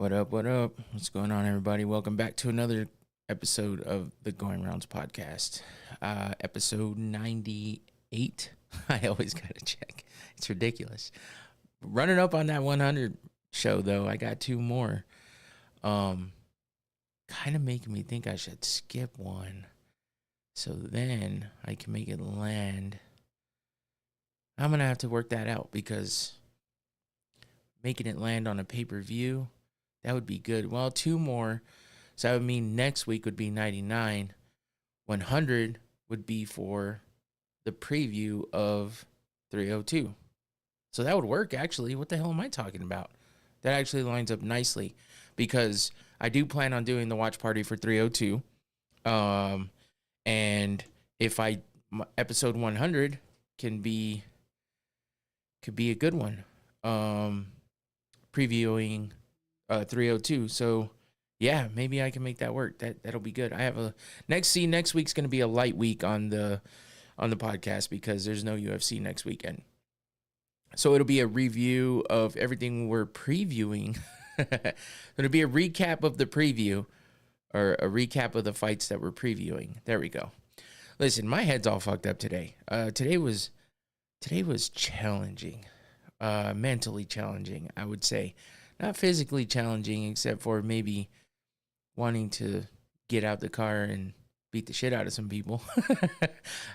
What up? What up? What's going on, everybody? Welcome back to another episode of the Going Rounds podcast. Episode 98. I always got to check. It's ridiculous. Running up on that 100 show, though. I got two more. Kind of making me think I should skip one. So then I can make it land. I'm going to have to work that out because making it land on a pay-per-view, that would be good. Well, two more. So that would mean next week would be 99. 100 would be for the preview of 302. So that would work, actually. What the hell am I talking about? That actually lines up nicely because I do plan on doing the watch party for 302. And if episode 100 could be a good one. Previewing 302. So yeah, maybe I can make that work. That'll be good. I have next week's going to be a light week on the podcast because there's no UFC next weekend. So it'll be a review of everything we're previewing. It'll be a recap of the preview or a recap of the fights that we're previewing. There we go. Listen, my head's all fucked up today. Today was challenging. Mentally challenging, I would say. Not physically challenging, except for maybe wanting to get out the car and beat the shit out of some people.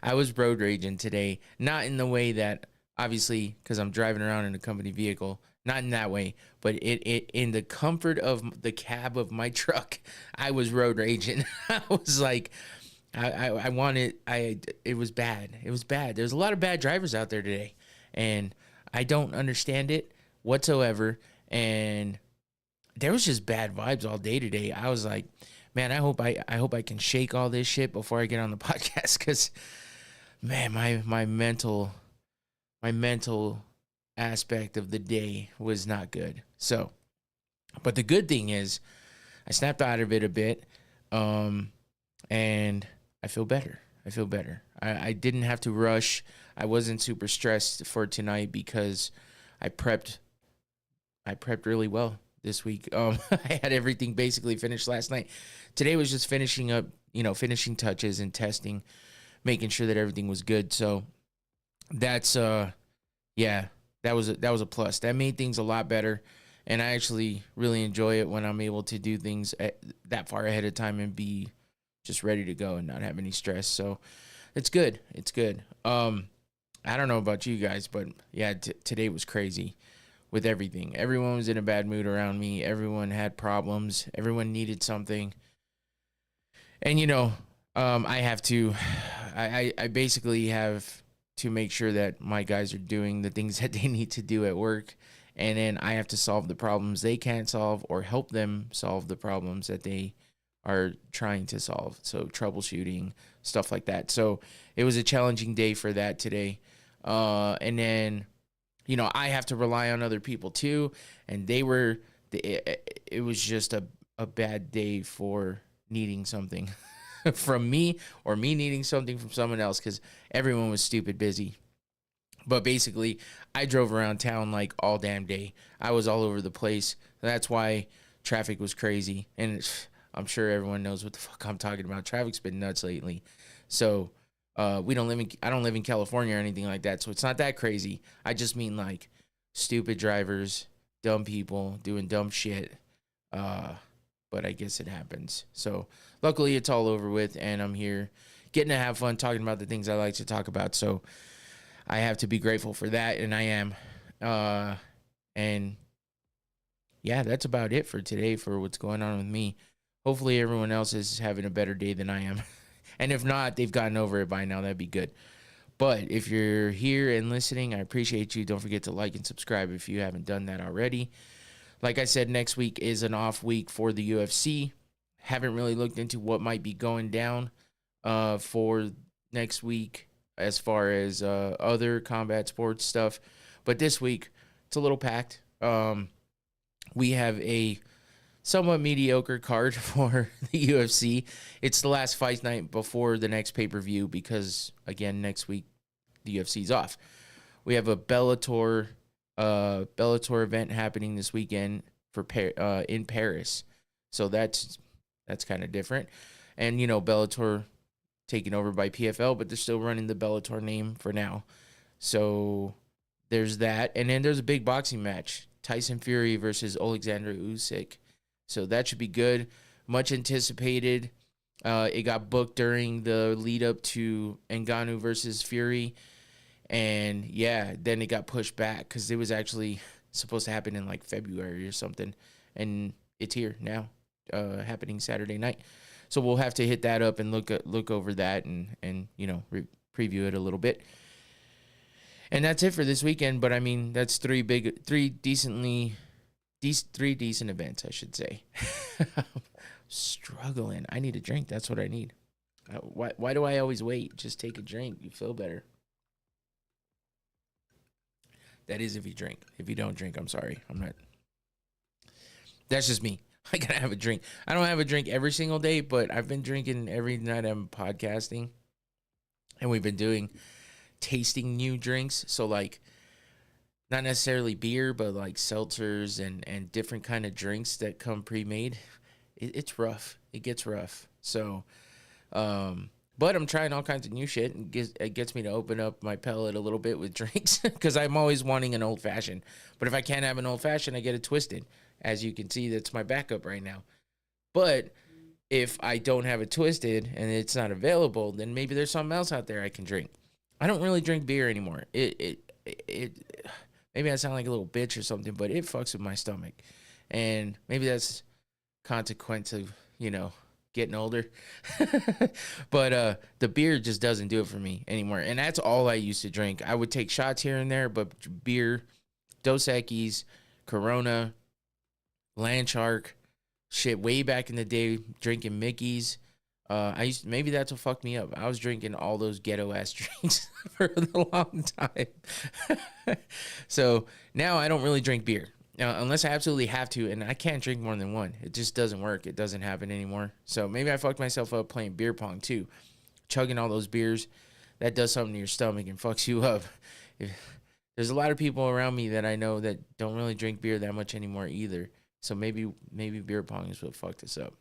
I was road raging today. Not in the way that, obviously, because I'm driving around in a company vehicle. Not in that way, but it in the comfort of the cab of my truck, I was road raging. I was like, it was bad. It was bad. There's a lot of bad drivers out there today, and I don't understand it whatsoever. And there was just bad vibes all day today. I was like, man, I hope I can shake all this shit before I get on the podcast, because man, my mental aspect of the day was not good. So, but the good thing is I snapped out of it a bit, and I feel better. I didn't have to rush. I wasn't super stressed for tonight because I prepped really well this week. I had everything basically finished last night. Today was just finishing up, finishing touches and testing, making sure that everything was good. So that's that was a plus. That made things a lot better, and I actually really enjoy it when I'm able to do things that far ahead of time and be just ready to go and not have any stress. So it's good. I don't know about you guys, but yeah, today was crazy with everything. Everyone was in a bad mood around me. Everyone had problems. Everyone needed something. And, I basically have to make sure that my guys are doing the things that they need to do at work. And then I have to solve the problems they can't solve or help them solve the problems that they are trying to solve. So troubleshooting, stuff like that. So it was a challenging day for that today. And then, I have to rely on other people too. And it was just a bad day for needing something from me or me needing something from someone else because everyone was stupid busy. But basically, I drove around town like all damn day. I was all over the place. That's why traffic was crazy. And I'm sure everyone knows what the fuck I'm talking about. Traffic's been nuts lately. So I don't live in California or anything like that, so it's not that crazy. I just mean like stupid drivers, dumb people doing dumb shit. But I guess it happens. So luckily it's all over with, and I'm here getting to have fun talking about the things I like to talk about. So I have to be grateful for that, and I am. And yeah, that's about it for today for what's going on with me. Hopefully everyone else is having a better day than I am. And if not, they've gotten over it by now. That'd be good. But if you're here and listening, I appreciate you. Don't forget to like and subscribe if you haven't done that already. Like I said, next week is an off week for the UFC. Haven't really looked into what might be going down for next week as far as other combat sports stuff. But this week, it's a little packed. We have a somewhat mediocre card for the UFC. It's the last fight night before the next pay-per-view because, again, next week the UFC's off. We have a Bellator event happening this weekend in Paris. So that's kind of different. And Bellator taken over by PFL, but they're still running the Bellator name for now. So there's that. And then there's a big boxing match, Tyson Fury versus Alexander Usyk. So that should be good. Much anticipated. It got booked during the lead up to Ngannou versus Fury. And yeah, then it got pushed back because it was actually supposed to happen in like February or something. And it's here now, happening Saturday night. So we'll have to hit that up and look over that and preview it a little bit. And that's it for this weekend. But I mean, that's three decent events, I should say. Struggling. I need a drink. That's what I need. Why do I always wait? Just take a drink. You feel better. That is if you drink. If you don't drink, I'm sorry. I'm not. That's just me. I gotta have a drink. I don't have a drink every single day, but I've been drinking every night I'm podcasting. And we've been doing tasting new drinks. So like, not necessarily beer, but like seltzers and different kind of drinks that come pre-made. It's rough. It gets rough. So, but I'm trying all kinds of new shit, and it gets me to open up my palate a little bit with drinks because I'm always wanting an old fashioned. But if I can't have an old fashioned, I get it twisted. As you can see, that's my backup right now. But if I don't have it twisted and it's not available, then maybe there's something else out there I can drink. I don't really drink beer anymore. It maybe I sound like a little bitch or something, but it fucks with my stomach, and maybe that's consequence of getting older. But the beer just doesn't do it for me anymore, and that's all I used to drink. I would take shots here and there, but beer, Dos Equis, Corona, Land Shark, shit, way back in the day, drinking Mickey's. Maybe that's what fucked me up. I was drinking all those ghetto ass drinks for a long time. So now I don't really drink beer. Unless I absolutely have to, and I can't drink more than one. It just doesn't work. It doesn't happen anymore. So maybe I fucked myself up playing beer pong too. Chugging all those beers, that does something to your stomach and fucks you up. There's a lot of people around me that I know that don't really drink beer that much anymore either. So maybe beer pong is what fucked us up.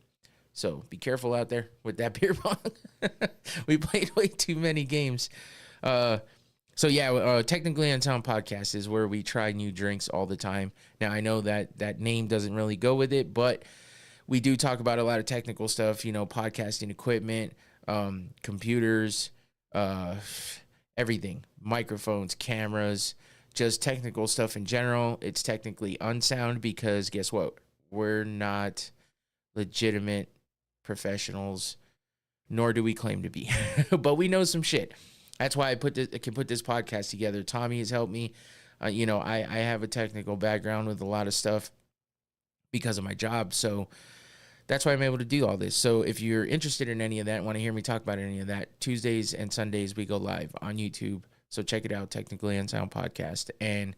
So be careful out there with that beer pong. We played way too many games. So yeah, Technically Unsound Podcast is where we try new drinks all the time. Now I know that name doesn't really go with it, but we do talk about a lot of technical stuff, podcasting equipment, computers, everything, microphones, cameras, just technical stuff in general. It's technically unsound because guess what? We're not legitimate professionals, nor do we claim to be, but we know some shit. That's why I can put this podcast together. Tommy has helped me. I have a technical background with a lot of stuff because of my job. So that's why I'm able to do all this. So if you're interested in any of that, want to hear me talk about any of that, Tuesdays and Sundays we go live on YouTube. So check it out, Technically Unsound Podcast. And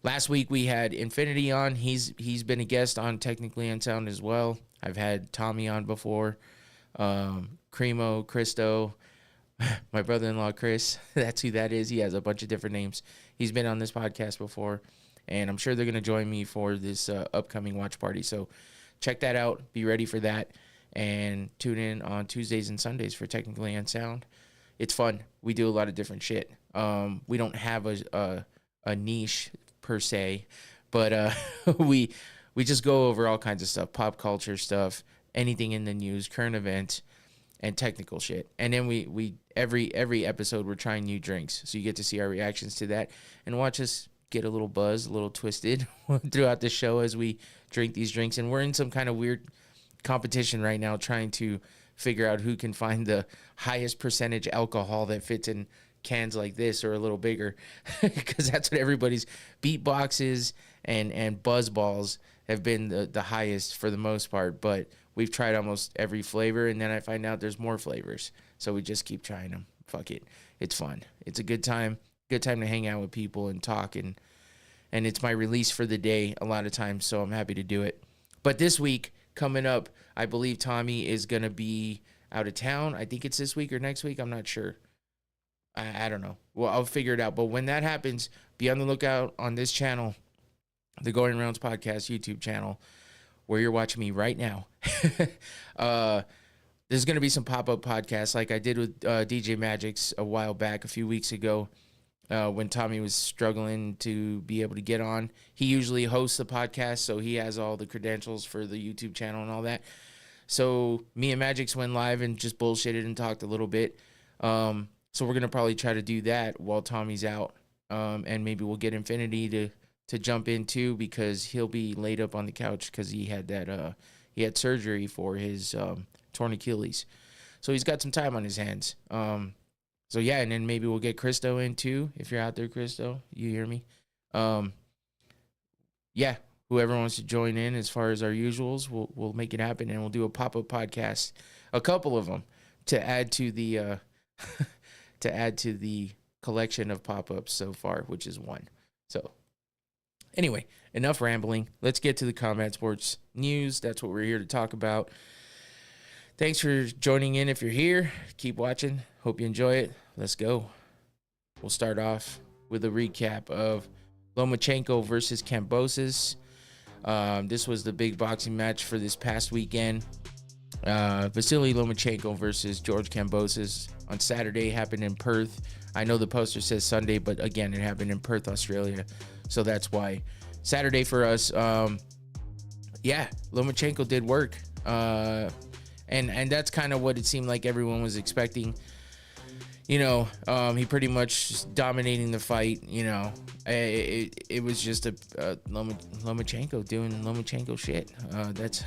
last week we had Infinity on. He's been a guest on Technically Unsound as well. I've had Tommy on before. Cremo, Christo, my brother-in-law Chris. That's who that is. He has a bunch of different names. He's been on this podcast before, and I'm sure they're going to join me for this upcoming watch party. So check that out. Be ready for that, and tune in on Tuesdays and Sundays for Technically Unsound. It's fun. We do a lot of different shit. We don't have a niche per se, but we just go over all kinds of stuff, pop culture stuff, anything in the news, current events, and technical shit. And then we every episode we're trying new drinks, so you get to see our reactions to that and watch us get a little buzzed, a little twisted throughout the show as we drink these drinks. And we're in some kind of weird competition right now, trying to figure out who can find the highest percentage alcohol that fits in cans like this or a little bigger, because that's what everybody's beatboxes and buzz balls have been the highest for the most part. But we've tried almost every flavor, and then I find out there's more flavors, so we just keep trying them. Fuck it, it's fun. It's a good time to hang out with people and talk, and it's my release for the day a lot of times, so I'm happy to do it. But this week coming up, I believe Tommy is gonna be out of town. I think it's this week or next week. I'm not sure. I don't know. Well, I'll figure it out. But when that happens, be on the lookout on this channel the Going Rounds Podcast YouTube channel, where you're watching me right now. There's going to be some pop-up podcasts like I did with DJ Magix a while back, a few weeks ago, when Tommy was struggling to be able to get on. He usually hosts the podcast, so he has all the credentials for the YouTube channel and all that. So me and Magix went live and just bullshitted and talked a little bit. So we're going to probably try to do that while Tommy's out. And maybe we'll get Infinity to jump in too, because he'll be laid up on the couch because he had surgery for his torn Achilles. So he's got some time on his hands. So yeah, and then maybe we'll get Christo in too. If you're out there, Christo, you hear me? Yeah, whoever wants to join in as far as our usuals, we'll make it happen, and we'll do a pop-up podcast, a couple of them, to add to the collection of pop-ups so far, which is one. So anyway, enough rambling. Let's get to the combat sports news. That's what we're here to talk about. Thanks for joining in. If you're here, keep watching. Hope you enjoy it. Let's go. We'll start off with a recap of Lomachenko versus Kambosos. This was the big boxing match for this past weekend. Vasily Lomachenko versus George Kambosos on Saturday, happened in Perth. I know the poster says Sunday, but again, it happened in Perth, Australia. So that's why. Saturday for us, yeah, Lomachenko did work. And that's kind of what it seemed like everyone was expecting. You know, he pretty much dominating the fight. You know, it was just a Lomachenko doing Lomachenko shit. That's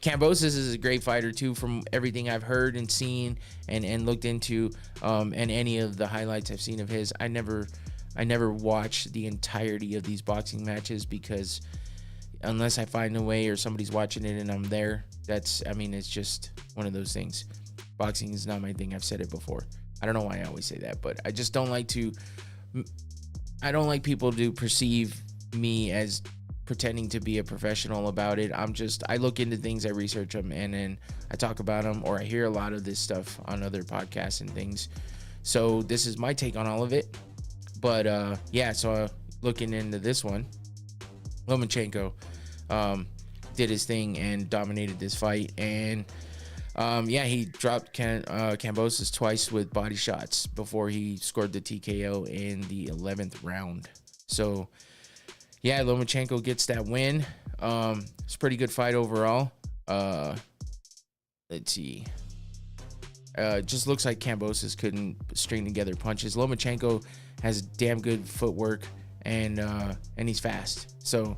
Kambosos is a great fighter too, from everything I've heard and seen and looked into, and any of the highlights I've seen of his. I never watched the entirety of these boxing matches, because unless I find a way or somebody's watching it and I'm there, it's just one of those things. Boxing is not my thing. I've said it before. I don't know why I always say that, but I just don't like people to perceive me as pretending to be a professional about it. I look into things, I research them, and then I talk about them, or I hear a lot of this stuff on other podcasts and things. So this is my take on all of it. But so looking into this one, Lomachenko did his thing and dominated this fight, and he dropped Kambosos twice with body shots before he scored the TKO in the 11th round. So yeah, Lomachenko gets that win. It's a pretty good fight overall. Let's see. Just looks like Kambosos couldn't string together punches. Lomachenko has damn good footwork, and he's fast. So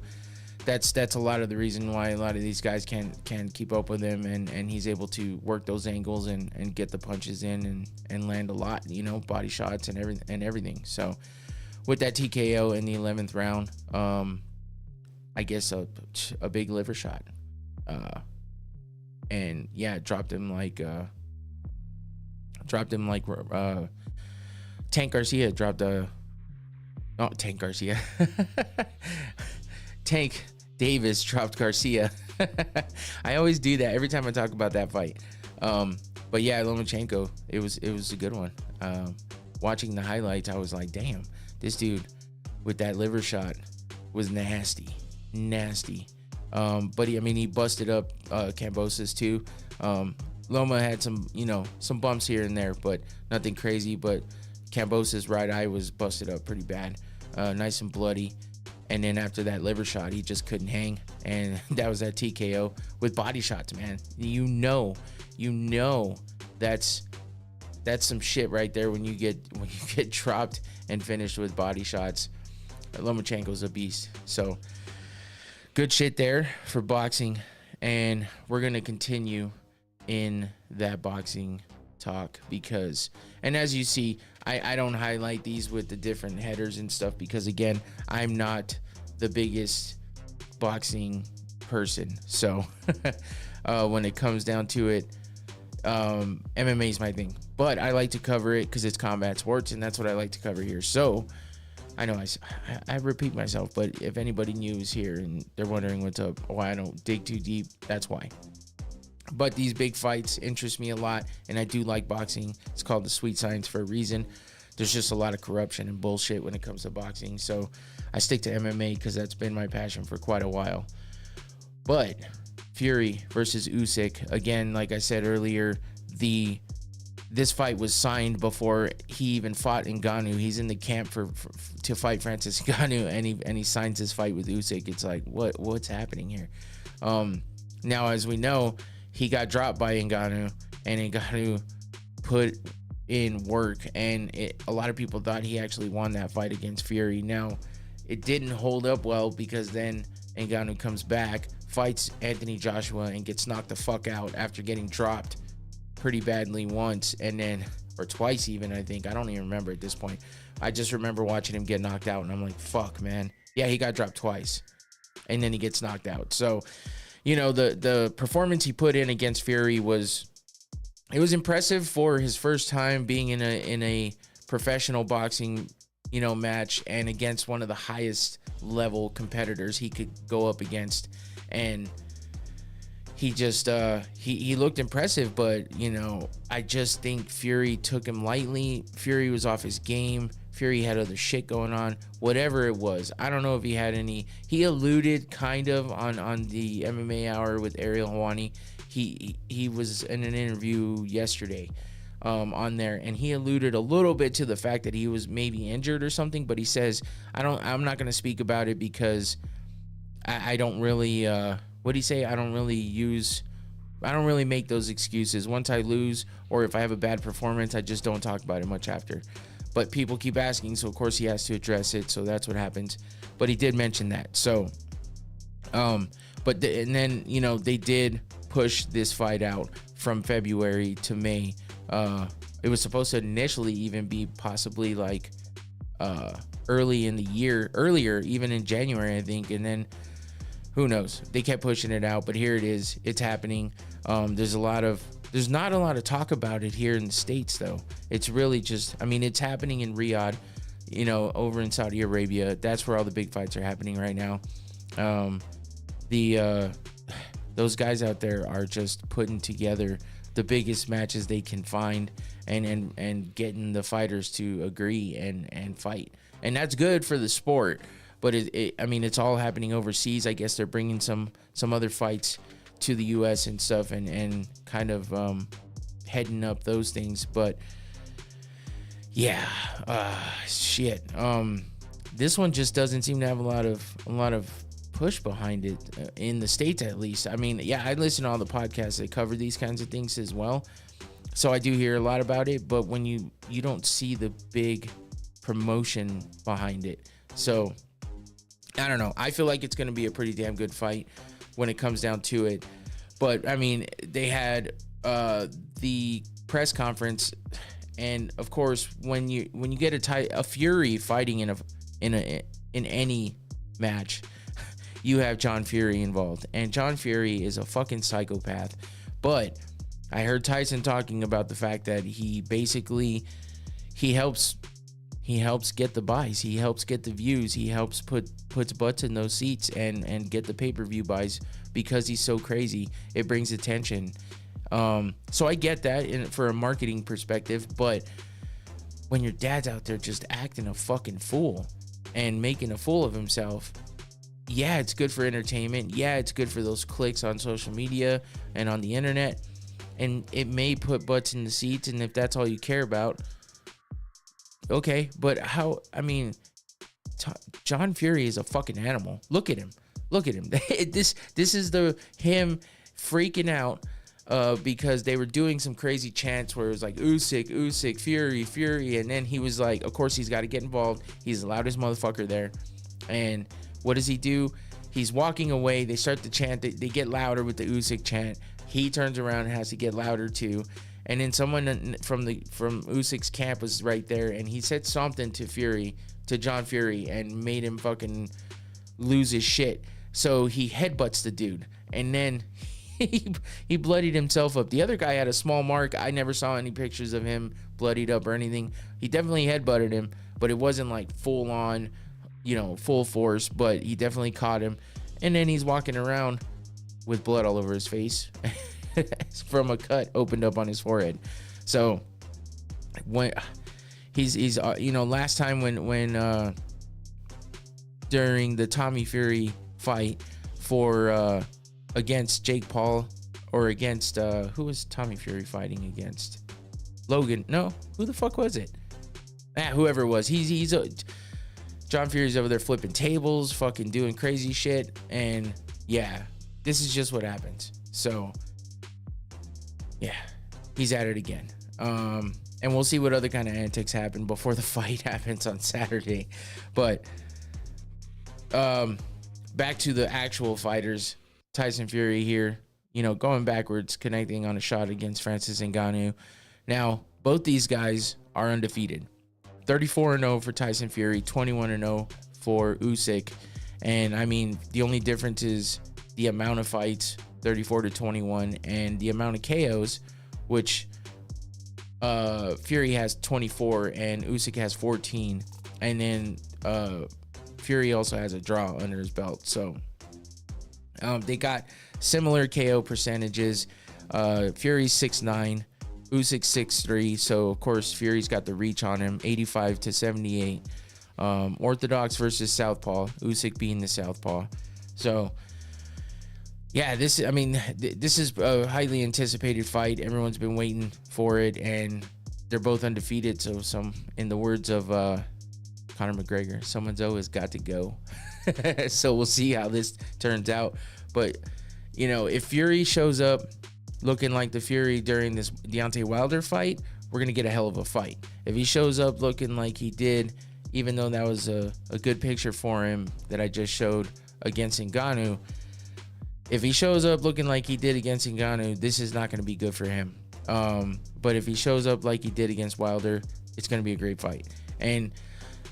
that's a lot of the reason why a lot of these guys can keep up with him, and he's able to work those angles and get the punches in and land a lot, you know, body shots and everything. So with that TKO in the 11th round, I guess a big liver shot, and yeah, dropped him like Tank Garcia dropped Tank Garcia. Tank Davis dropped Garcia. I always do that every time I talk about that fight. But yeah, Lomachenko, it was a good one. Watching the highlights, I was like, damn, this dude with that liver shot was nasty. But he busted up Kambosos too. Loma had some bumps here and there, but nothing crazy. But Kambosos' right eye was busted up pretty bad, nice and bloody. And then after that liver shot, he just couldn't hang, and that was that TKO with body shots, man. You know, that's some shit right there when you get dropped and finished with body shots. Lomachenko's a beast. So good shit there for boxing, and we're gonna continue in that boxing talk because, and as you see, I don't highlight these with the different headers and stuff because, again, I'm not the biggest boxing person. So when it comes down to it, MMA is my thing. But I like to cover it because it's combat sports, and that's what I like to cover here. So I know I repeat myself, but if anybody new is here and they're wondering what's up, why I don't dig too deep, that's why. But these big fights interest me a lot, and I do like boxing. It's called the sweet science for a reason. There's just a lot of corruption and bullshit when it comes to boxing. So I stick to MMA because that's been my passion for quite a while. But Fury versus Usyk, again, like I said earlier, this fight was signed before he even fought Ngannou. He's in the camp to fight Francis Ngannou, and he signs his fight with Usyk. It's like, what's happening here? Now, as we know, he got dropped by Ngannou, and Ngannou put in work, and a lot of people thought he actually won that fight against Fury. Now, it didn't hold up well because then Ngannou comes back, fights Anthony Joshua, and gets knocked the fuck out after getting dropped pretty badly once, and then, or twice even, I think. I don't even remember at this point. I just remember watching him get knocked out, and I'm like, fuck, man. Yeah, he got dropped twice, and then he gets knocked out. So, you know, the performance he put in against Fury was impressive for his first time being in a professional boxing, you know, match, and against one of the highest level competitors he could go up against. And he just he looked impressive, but, you know, I just think Fury took him lightly. Fury was off his game. Fury had other shit going on, whatever it was. I don't know if he had any. He alluded kind of on the MMA Hour with Ariel Helwani. He was in an interview yesterday on there, and he alluded a little bit to the fact that he was maybe injured or something, but he says, I'm not going to speak about it because I don't really what'd he say? I don't really make those excuses. Once I lose, or if I have a bad performance, I just don't talk about it much after. But people keep asking, so of course he has to address it. So that's what happens. But he did mention that. So, and then, you know, they did push this fight out from February to May. It was supposed to initially even be possibly like early in the year, earlier, even in January, I think, and then who knows? They kept pushing it out, but here it is. It's happening. There's not a lot of talk about it here in the States, though. It's really just, I mean, it's happening in Riyadh, you know, over in Saudi Arabia. That's where all the big fights are happening right now. Those guys out there are just putting together the biggest matches they can find, and getting the fighters to agree and fight. And that's good for the sport. But I mean, it's all happening overseas. I guess they're bringing some other fights to the U.S. and stuff, and kind of heading up those things. But yeah, shit. This one just doesn't seem to have a lot of push behind it in the States, at least. I mean, yeah, I listen to all the podcasts that cover these kinds of things as well, so I do hear a lot about it. But when you don't see the big promotion behind it, so I don't know. I feel like it's going to be a pretty damn good fight when it comes down to it. But I mean, they had the press conference, and of course, when you get a Fury fighting in any match, you have John Fury involved, and John Fury is a fucking psychopath. But I heard Tyson talking about the fact that he basically helps get the buys, he helps get the views, he helps puts butts in those seats and get the pay-per-view buys because he's so crazy. It brings attention. So I get that for a marketing perspective, but when your dad's out there just acting a fucking fool and making a fool of himself, yeah, it's good for entertainment. Yeah, it's good for those clicks on social media and on the internet, and it may put butts in the seats, and if that's all you care about, okay. But how, I mean, John Fury is a fucking animal. Look at him. This is him freaking out because they were doing some crazy chants where it was like Usyk, Fury, and then he was like, of course he's got to get involved. He's the loudest motherfucker there. And what does he do? He's walking away. They start to chant. They get louder with the Usyk chant. He turns around and has to get louder too. And then someone from Usyk's camp was right there, and he said something to John Fury, and made him fucking lose his shit. So he headbutts the dude, and then he bloodied himself up. The other guy had a small mark. I never saw any pictures of him bloodied up or anything. He definitely headbutted him, but it wasn't like full on, full force, but he definitely caught him. And then he's walking around with blood all over his face from a cut opened up on his forehead. So when he's last time when during the Tommy Fury fight for against Jake Paul, or against who was Tommy Fury fighting against? Logan? No, who the fuck was it? Whoever it was. He's John Fury's over there flipping tables, fucking doing crazy shit, and yeah, this is just what happens. So yeah, he's at it again. And we'll see what other kind of antics happen before the fight happens on Saturday. But back to the actual fighters. Tyson Fury here, going backwards, connecting on a shot against Francis Ngannou. Now, both these guys are undefeated. 34-0 for Tyson Fury, 21-0 for Usyk. And I mean, the only difference is the amount of fights, 34-21, and the amount of KOs, which Fury has 24 and Usyk has 14. And then Fury also has a draw under his belt. So they got similar KO percentages. Fury's 6'9", Usyk 6'3", so of course Fury's got the reach on him, 85-78. Orthodox versus Southpaw, Usyk being the Southpaw. So yeah, this is a highly anticipated fight. Everyone's been waiting for it, and they're both undefeated. So in the words of Conor McGregor, someone's always got to go. So we'll see how this turns out. But if Fury shows up looking like the Fury during this Deontay Wilder fight, we're going to get a hell of a fight. If he shows up looking like he did, even though that was a good picture for him that I just showed against Ngannou, if he shows up looking like he did against Ngannou, this is not going to be good for him. But if he shows up like he did against Wilder, it's going to be a great fight. And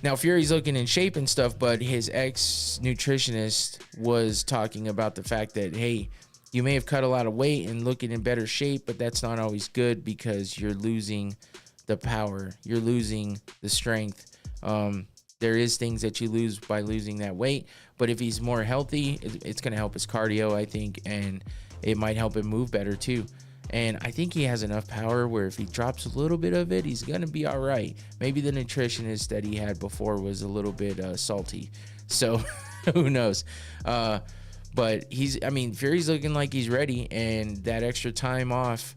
now Fury's looking in shape and stuff, but his ex-nutritionist was talking about the fact that, hey, you may have cut a lot of weight and looking in better shape, but that's not always good because you're losing the power. You're losing the strength. There is things that you lose by losing that weight, but if he's more healthy, it's going to help his cardio, I think, and it might help him move better too. And I think he has enough power where if he drops a little bit of it, he's going to be all right. Maybe the nutritionist that he had before was a little bit salty. So who knows? But Fury's looking like he's ready, and that extra time off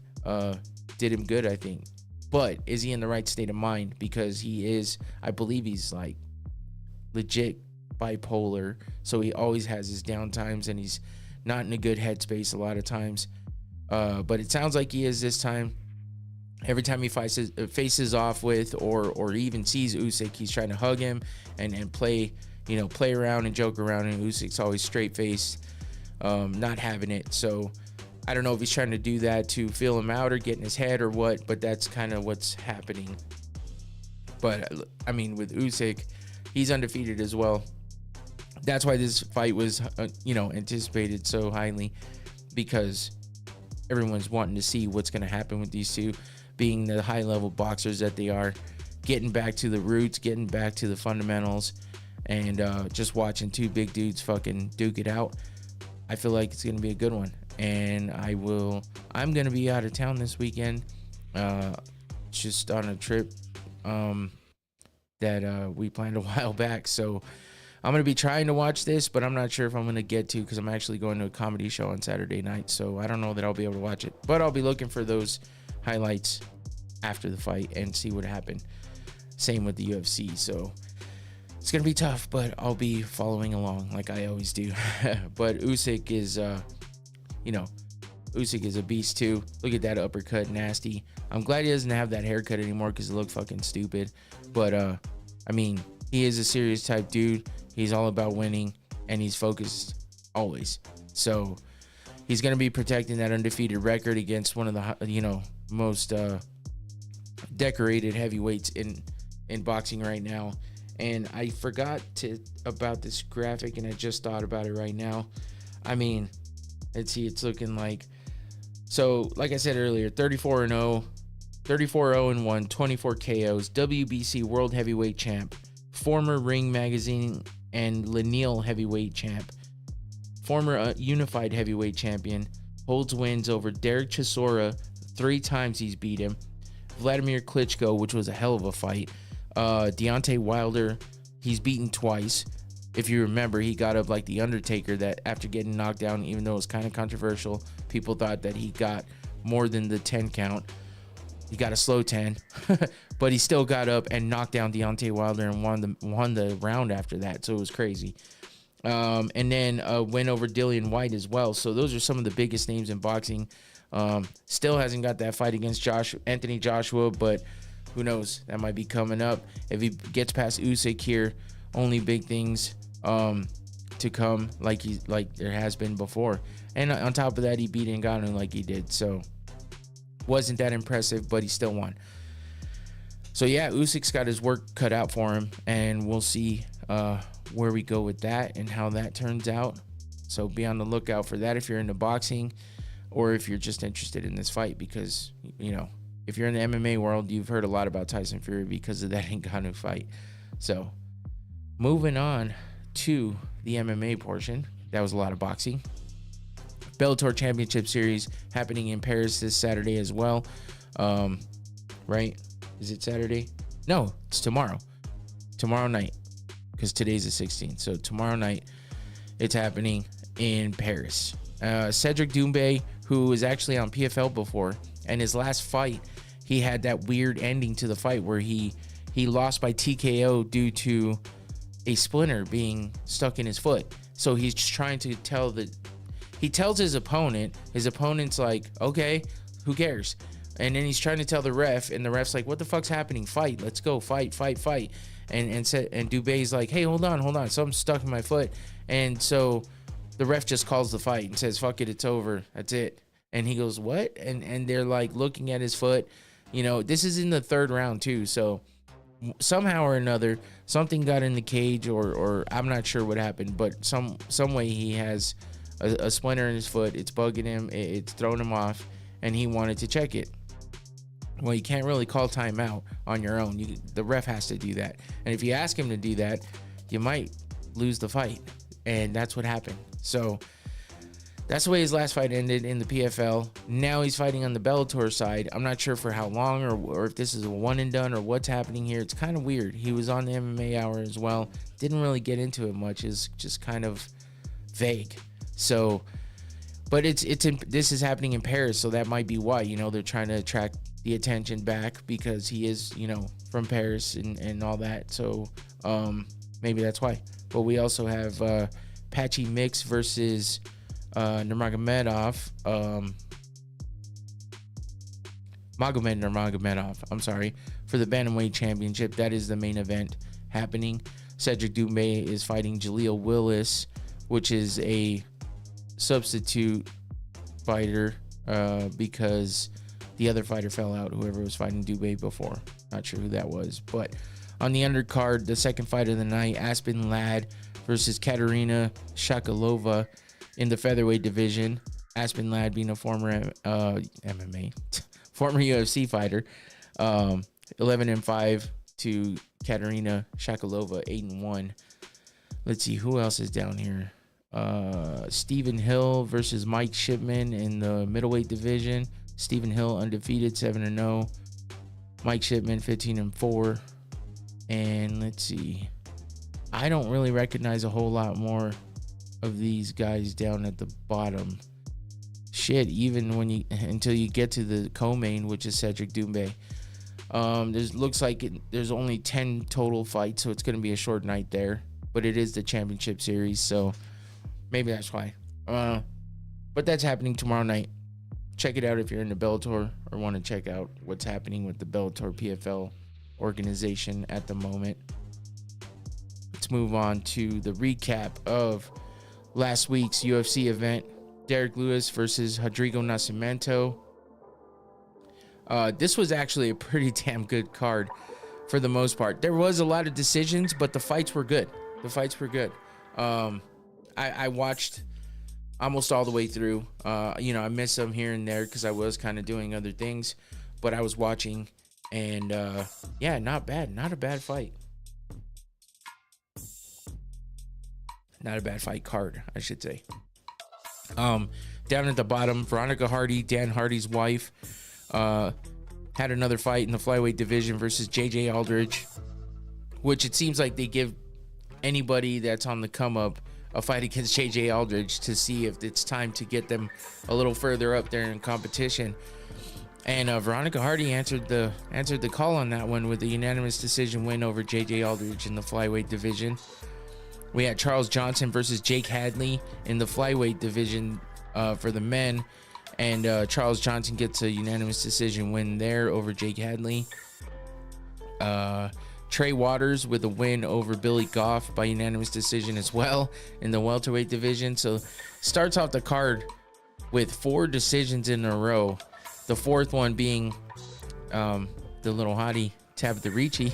did him good, I think. But is he in the right state of mind? Because I believe he's like legit bipolar. So he always has his down times, and he's not in a good headspace a lot of times. But it sounds like he is this time. Every time he faces off with or even sees Usyk, he's trying to hug him and play around and joke around, and Usyk's always straight-faced, not having it. So I don't know if he's trying to do that to feel him out or get in his head or what, but that's kind of what's happening. But with Usyk, he's undefeated as well. That's why this fight was anticipated so highly, because everyone's wanting to see what's going to happen with these two, being the high-level boxers that they are, getting back to the roots, getting back to the fundamentals, and just watching two big dudes fucking duke it out. I feel like it's going to be a good one. And I'm going to be out of town this weekend, just on a trip that we planned a while back. So I'm going to be trying to watch this, but I'm not sure if I'm going to get to, because I'm actually going to a comedy show on Saturday night. So I don't know that I'll be able to watch it, but I'll be looking for those highlights after the fight and see what happened. Same with the UFC. So it's going to be tough, but I'll be following along like I always do. But Usyk is, Usyk is a beast too. Look at that uppercut, nasty. I'm glad he doesn't have that haircut anymore because it looked fucking stupid. But, he is a serious type dude. He's all about winning, and he's focused always. So he's going to be protecting that undefeated record against one of the, most decorated heavyweights in boxing right now. And I forgot about this graphic, and I just thought about it right now. Let's see, it's looking like, so like I said earlier, 34-0, 34-0-1, 24 KOs, WBC World Heavyweight Champ, former Ring Magazine and Lanil Heavyweight Champ, former Unified Heavyweight Champion, holds wins over Derek Chisora, 3 times he's beat him, Vladimir Klitschko, which was a hell of a fight, Deontay Wilder, he's beaten twice, if you remember, he got up like the Undertaker, that after getting knocked down, even though it was kind of controversial, people thought that he got more than the 10 count. He got a slow 10, but he still got up and knocked down Deontay Wilder and won the round after that. So it was crazy. And then went over Dillian White as well. So those are some of the biggest names in boxing. Still hasn't got that fight against Anthony Joshua, but who knows? That might be coming up. If he gets past Usyk here, only big things to come, like there has been before. And on top of that, he beat Ngannou like he did. So wasn't that impressive, but he still won. So yeah, Usyk's got his work cut out for him, and we'll see where we go with that and how that turns out. So be on the lookout for that if you're into boxing, or if you're just interested in this fight, because, you know, if you're in the MMA world, you've heard a lot about Tyson Fury because of that Ngannou fight. So moving on to the MMA portion, that was a lot of boxing. Bellator Championship Series happening in Paris this Saturday as well. Right? Is it Saturday? No, it's tomorrow. Tomorrow night, because today's the 16th. So tomorrow night, it's happening in Paris. Cedric Doumbé, who was actually on PFL before, and his last fight, he had that weird ending to the fight where he lost by TKO due to a splinter being stuck in his foot. So he's just trying to he tells his opponent's like, okay, who cares? And then he's trying to tell the ref, and the ref's like, what the fuck's happening? Fight, let's go, fight. And Doubé's like, hey, hold on, something's stuck in my foot. And so the ref just calls the fight and says, fuck it, it's over, that's it. And he goes, what? And they're like looking at his foot. You know, this is in the third round too, so somehow or another, something got in the cage, or I'm not sure what happened, but some way he has a splinter in his foot. It's bugging him, it's throwing him off, and he wanted to check it. Well, you can't really call timeout on your own. The ref has to do that. And if you ask him to do that, you might lose the fight. And that's what happened. So that's the way his last fight ended in the PFL. Now he's fighting on the Bellator side. I'm not sure for how long, or if this is a one and done, or what's happening here. It's kind of weird. He was on the MMA Hour as well. Didn't really get into it much. It's just kind of vague. So, but this is happening in Paris, so that might be why, you know, they're trying to attract the attention back, because he is, you know, from Paris and all that. So maybe that's why. But we also have Patchy Mix versus Nurmagomedov. Magomed Nurmagomedov, I'm sorry, for the Bantamweight Championship. That is the main event happening. Cedric Doumbé is fighting Jaleel Willis, which is a substitute fighter because the other fighter fell out, whoever was fighting Doumbé before. Not sure who that was. But on the undercard, the second fight of the night, Aspen Ladd versus Katerina Shakalova in the featherweight division. Aspen Ladd being a former MMA, former UFC fighter. 11-5 to Katerina Shakalova, 8-1. Let's see who else is down here. Stephen Hill versus Mike Shipman in the middleweight division. Stephen Hill undefeated, 7-0. Mike Shipman 15-4. And let's see, I don't really recognize a whole lot more of these guys down at the bottom. Shit, even when until you get to the co-main, which is Cedric Doumbé. Looks like there's only 10 total fights, so it's going to be a short night there. But it is the championship series, so maybe that's why. But that's happening tomorrow night. Check it out if you're into Bellator or want to check out what's happening with the Bellator PFL organization at the moment. Let's move on to the recap of last week's UFC event. Derek Lewis versus Rodrigo Nascimento. This was actually a pretty damn good card for the most part. There was a lot of decisions, but the fights were good. I watched almost all the way through. I missed some here and there because I was kind of doing other things, but I was watching, and not bad. Not a bad fight. Not a bad fight card, I should say. Down at the bottom, Veronica Hardy, Dan Hardy's wife, had another fight in the flyweight division versus JJ Aldridge, which it seems like they give anybody that's on the come up a fight against JJ Aldridge to see if it's time to get them a little further up there in competition. And Veronica Hardy answered the call on that one with a unanimous decision win over JJ Aldridge in the flyweight division. We had Charles Johnson versus Jake Hadley in the flyweight division for the men, and Charles Johnson gets a unanimous decision win there over Jake Hadley. Trey Waters with a win over Billy Goff by unanimous decision as well in the welterweight division. So starts off the card with 4 decisions in a row. The fourth one being the little hottie Tabitha Ricci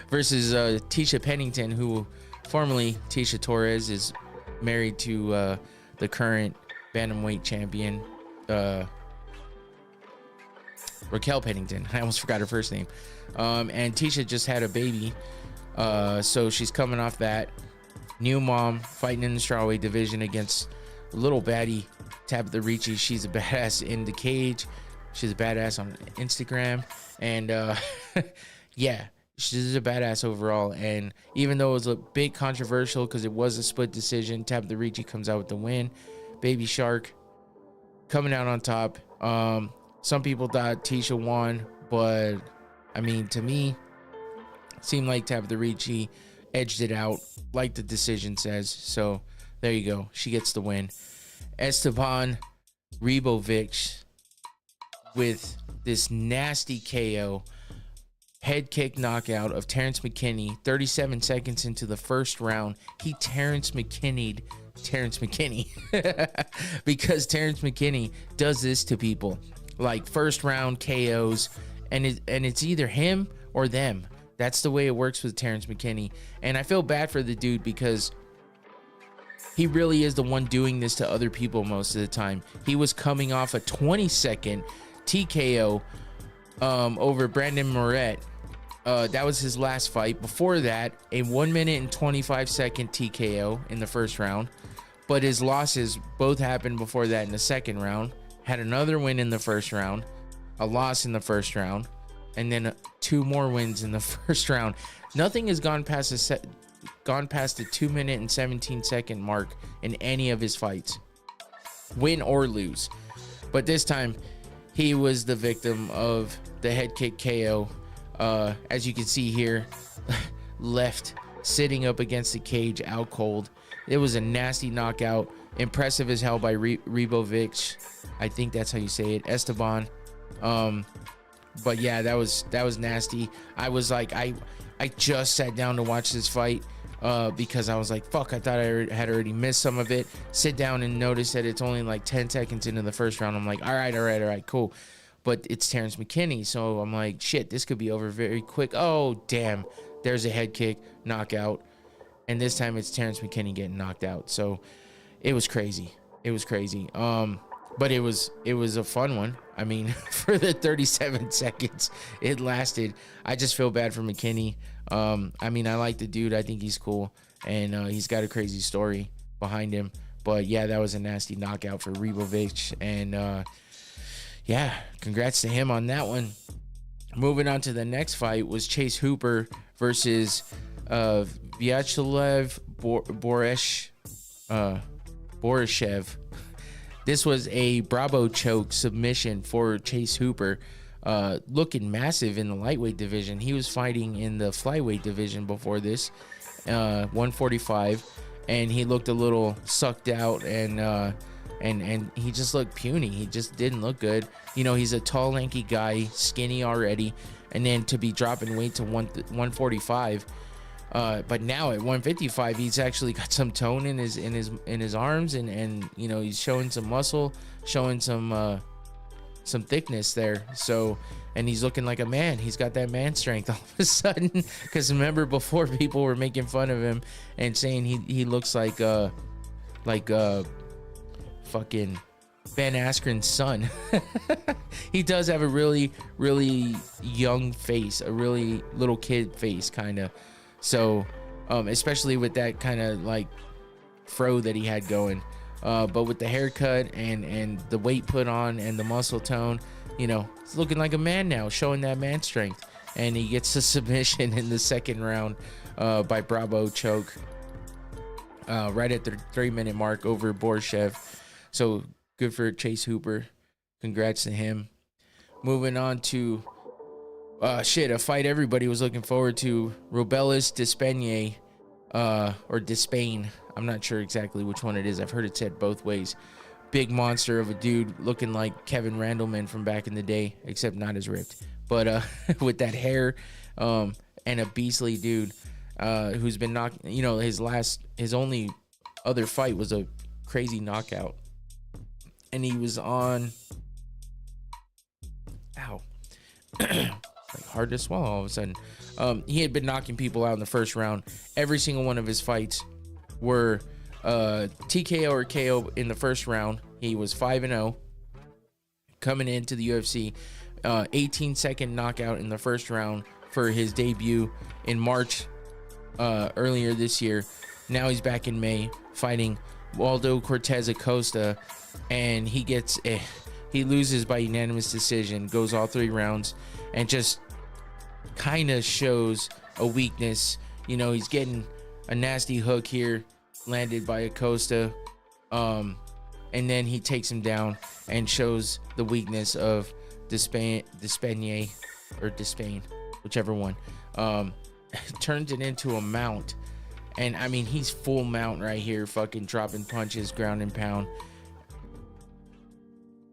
versus Tisha Pennington, who formerly Tisha Torres is married to the current bantamweight champion Raquel Pennington. I almost forgot her first name. And Tisha just had a baby, so she's coming off that. New mom, fighting in the strawweight division against little baddie Tabitha Ricci. She's a badass in the cage. She's a badass on Instagram, and yeah, she's a badass overall. And even though it was a bit controversial because it was a split decision, Tabitha Ricci comes out with the win. Baby Shark coming out on top. Some people thought Tisha won, but I mean, to me, it seemed like Tabitha Ricci edged it out, like the decision says. So there you go. She gets the win. Esteban Ribovic with this nasty KO, head kick knockout of Terrence McKinney, 37 seconds into the first round. He Terrence McKinney'd Terrence McKinney because Terrence McKinney does this to people, like first round KOs, and it's either him or them. That's the way it works with Terrence McKinney. And I feel bad for the dude because he really is the one doing this to other people most of the time. He was coming off a 20-second TKO over Brandon Moret. That was his last fight. Before that, a 1 minute and 25-second TKO in the first round. But his losses both happened before that in the second round. Had another win in the first round, a loss in the first round, and then 2 more wins in the first round. Nothing has gone past the 2 minute and 17-second mark in any of his fights, win or lose. But this time, he was the victim of the head kick KO. As you can see here, left sitting up against the cage, out cold. It was a nasty knockout, impressive as hell by Ribovic. I think that's how you say it, Esteban. But yeah, that was nasty. I was like, I just sat down to watch this fight because I was like, fuck, I thought I had already missed some of it. Sit down and notice that it's only like 10 seconds into the first round. I'm like, all right, cool. But it's Terrence McKinney, so I'm like, shit, this could be over very quick. Oh, damn, there's a head kick, knockout. And this time it's Terrence McKinney getting knocked out. So it was crazy. But it was a fun one. I mean, for the 37 seconds it lasted, I just feel bad for McKinney. I mean, I like the dude. I think he's cool, and he's got a crazy story behind him. But yeah, that was a nasty knockout for Ribovic, and yeah, congrats to him on that one. Moving on to the next fight was Chase Hooper versus Vyacheslav Borishev. This was a Bravo choke submission for Chase Hooper, looking massive in the lightweight division. He was fighting in the flyweight division before this, 145, and he looked a little sucked out, and he just looked puny. He just didn't look good. You know, he's a tall, lanky guy, skinny already, and then to be dropping weight to 145. But now at 155, he's actually got some tone in his arms, and you know, he's showing some muscle, showing some thickness there. So, and he's looking like a man. He's got that man strength all of a sudden. Because remember, before, people were making fun of him and saying he looks like fucking Ben Askren's son. He does have a really, really young face, a really little kid face, kind of. So, especially with that kind of like fro that he had going, but with the haircut and the weight put on and the muscle tone, you know, he's looking like a man now, showing that man strength. And he gets a submission in the second round by Bravo choke right at the 3-minute mark over Borshev. So good for Chase Hooper. Congrats to him. Moving on to a fight everybody was looking forward to. Robelis Despaigne, or Despain. I'm not sure exactly which one it is. I've heard it said both ways. Big monster of a dude looking like Kevin Randleman from back in the day, except not as ripped. But with that hair, and a beastly dude who's been knocked. You know, his only other fight was a crazy knockout, and he was on. Ow. Like hard to swallow all of a sudden. He had been knocking people out in the first round. Every single one of his fights were TKO or KO in the first round. He was 5-0 coming into the UFC. 18-second knockout in the first round for his debut in March earlier this year. Now he's back in May fighting Waldo Cortez Acosta, and he loses by unanimous decision, goes all 3 rounds, and just kind of shows a weakness. You know, he's getting a nasty hook here landed by Acosta, and then he takes him down and shows the weakness of Despain, or Despain, whichever one. Turns it into a mount, and I mean, he's full mount right here, fucking dropping punches, ground and pound,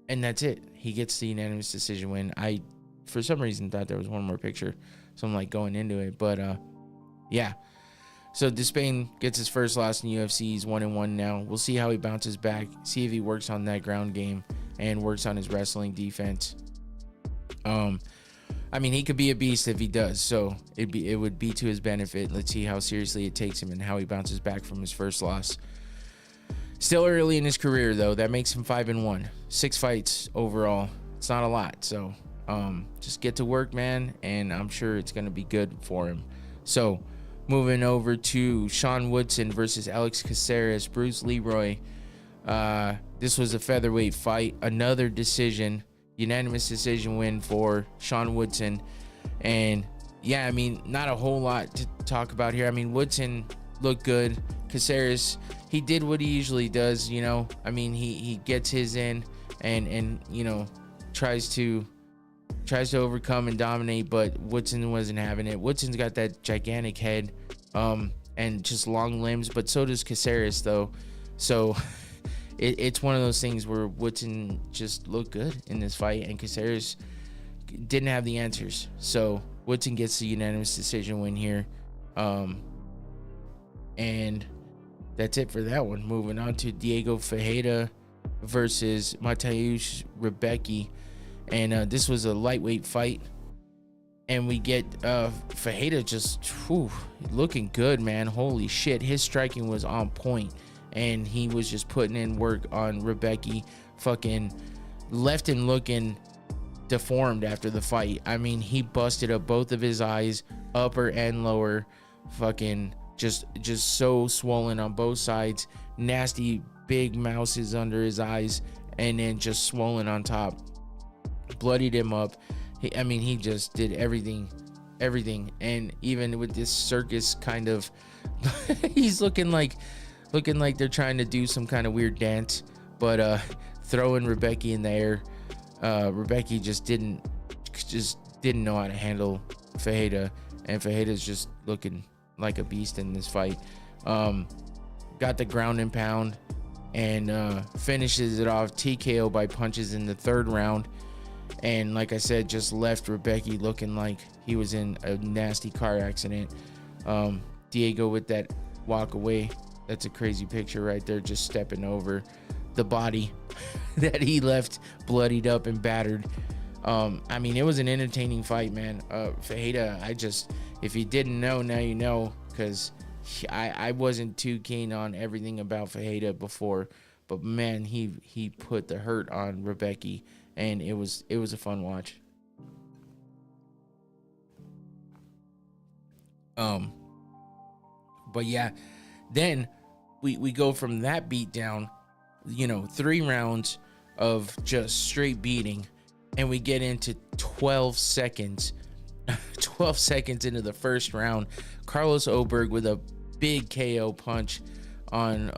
and that's it. He gets the unanimous decision win. I, for some reason, thought there was one more picture, so I'm like going into it, but yeah. So Despain gets his first loss in UFC. He's 1-1 now. We'll see how he bounces back, see if he works on that ground game and works on his wrestling defense. I mean, he could be a beast if he does, so it would be to his benefit. Let's see how seriously it takes him and how he bounces back from his first loss. Still early in his career, though. That makes him 5-1. 6 fights overall. It's not a lot, so just get to work, man, and I'm sure it's going to be good for him. So moving over to Sean Woodson versus Alex Caceres, Bruce Leroy. This was a featherweight fight. Another decision, unanimous decision win for Sean Woodson. And yeah, I mean, not a whole lot to talk about here. I mean, Woodson looked good. Caceres, he did what he usually does, you know. I mean, he gets his in and you know, tries to overcome and dominate, but Woodson wasn't having it. Woodson's got that gigantic head and just long limbs, but so does Caceres, though. So it's one of those things where Woodson just looked good in this fight, and Caceres didn't have the answers. So Woodson gets the unanimous decision win here. And that's it for that one. Moving on to Diego Ferreira versus Mateusz Rebecki. And this was a lightweight fight, and we get Ferreira just looking good, man. Holy shit, his striking was on point, and he was just putting in work on Rebecki. Fucking left him looking deformed after the fight. I mean, he busted up both of his eyes, upper and lower. Fucking just so swollen on both sides. Nasty big mouses under his eyes, and then just swollen on top. Bloodied him up. He just did everything, and even with this circus kind of he's looking like they're trying to do some kind of weird dance, but throwing Rebecki in the air. Rebecki just didn't know how to handle Ferreira, and Ferreira's just looking like a beast in this fight. Got the ground and pound, and finishes it off TKO by punches in the 3rd round. And like I said, just left Rebecki looking like he was in a nasty car accident. Diego with that walk away. That's a crazy picture right there, just stepping over the body that he left bloodied up and battered. I mean, it was an entertaining fight, man. Ferreira, if you didn't know, now you know, because I wasn't too keen on everything about Ferreira before, but man, he put the hurt on Rebecki. And it was a fun watch. But yeah, then we go from that beat down, you know, 3 rounds of just straight beating, and we get into 12 seconds 12 seconds into the first round, Carlos Oberg with a big KO punch on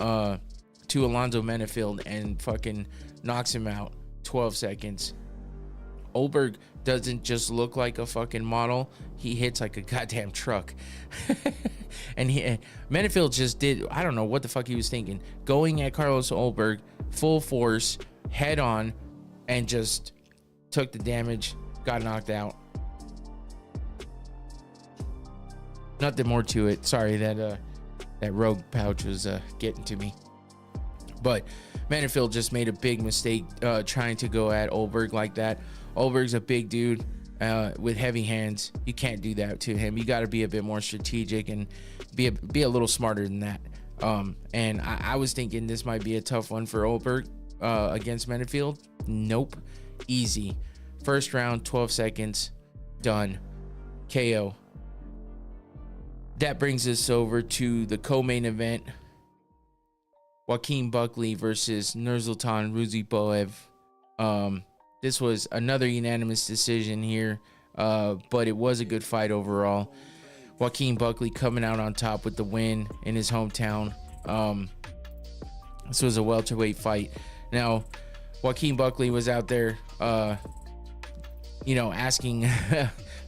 to Alonzo Menefield and fucking knocks him out 12 seconds. Oberg doesn't just look like a fucking model, he hits like a goddamn truck. And Menefield just did, I don't know what the fuck he was thinking, going at Carlos Oberg full force, head on, and just took the damage, got knocked out. Nothing more to it. Sorry that rogue pouch was getting to me. But Menefield just made a big mistake trying to go at Oberg like that. Oberg's a big dude with heavy hands. You can't do that to him. You got to be a bit more strategic and be a little smarter than that. And I was thinking this might be a tough one for Oberg against Menefield. Nope. Easy. First round, 12 seconds. Done. KO. That brings us over to the co-main event. Joaquin Buckley versus Nursultan Ruziboev. This was another unanimous decision here, but it was a good fight overall. Joaquin Buckley coming out on top with the win in his hometown. This was a welterweight fight. Now, Joaquin Buckley was out there, asking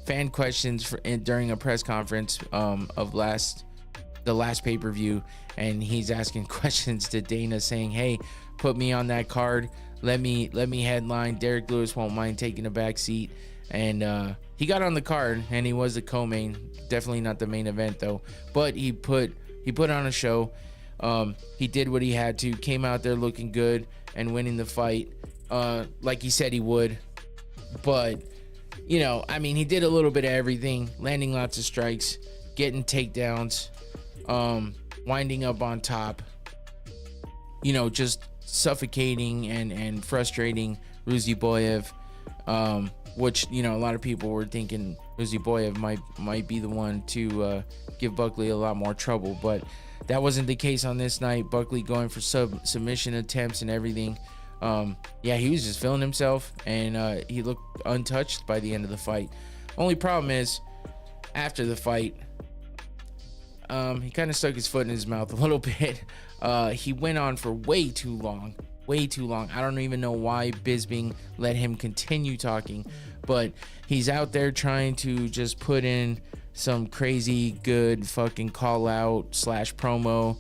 fan questions during a press conference of the last pay-per-view, and he's asking questions to Dana saying, hey, put me on that card, let me headline, Derek Lewis won't mind taking a back seat. And he got on the card, and he was the co-main, definitely not the main event though, but he put on a show. He did what he had to, came out there looking good and winning the fight like he said he would. But he did a little bit of everything, landing lots of strikes, getting takedowns, winding up on top, just suffocating and frustrating Ruziboev, which a lot of people were thinking Ruziboev might be the one to give Buckley a lot more trouble, but that wasn't the case on this night. Buckley going for submission attempts and everything. He was just feeling himself, and he looked untouched by the end of the fight. Only problem is, after the fight, he kind of stuck his foot in his mouth a little bit. He went on for way too long. I don't even know why Bisping let him continue talking, but he's out there trying to just put in some crazy good fucking call out / promo,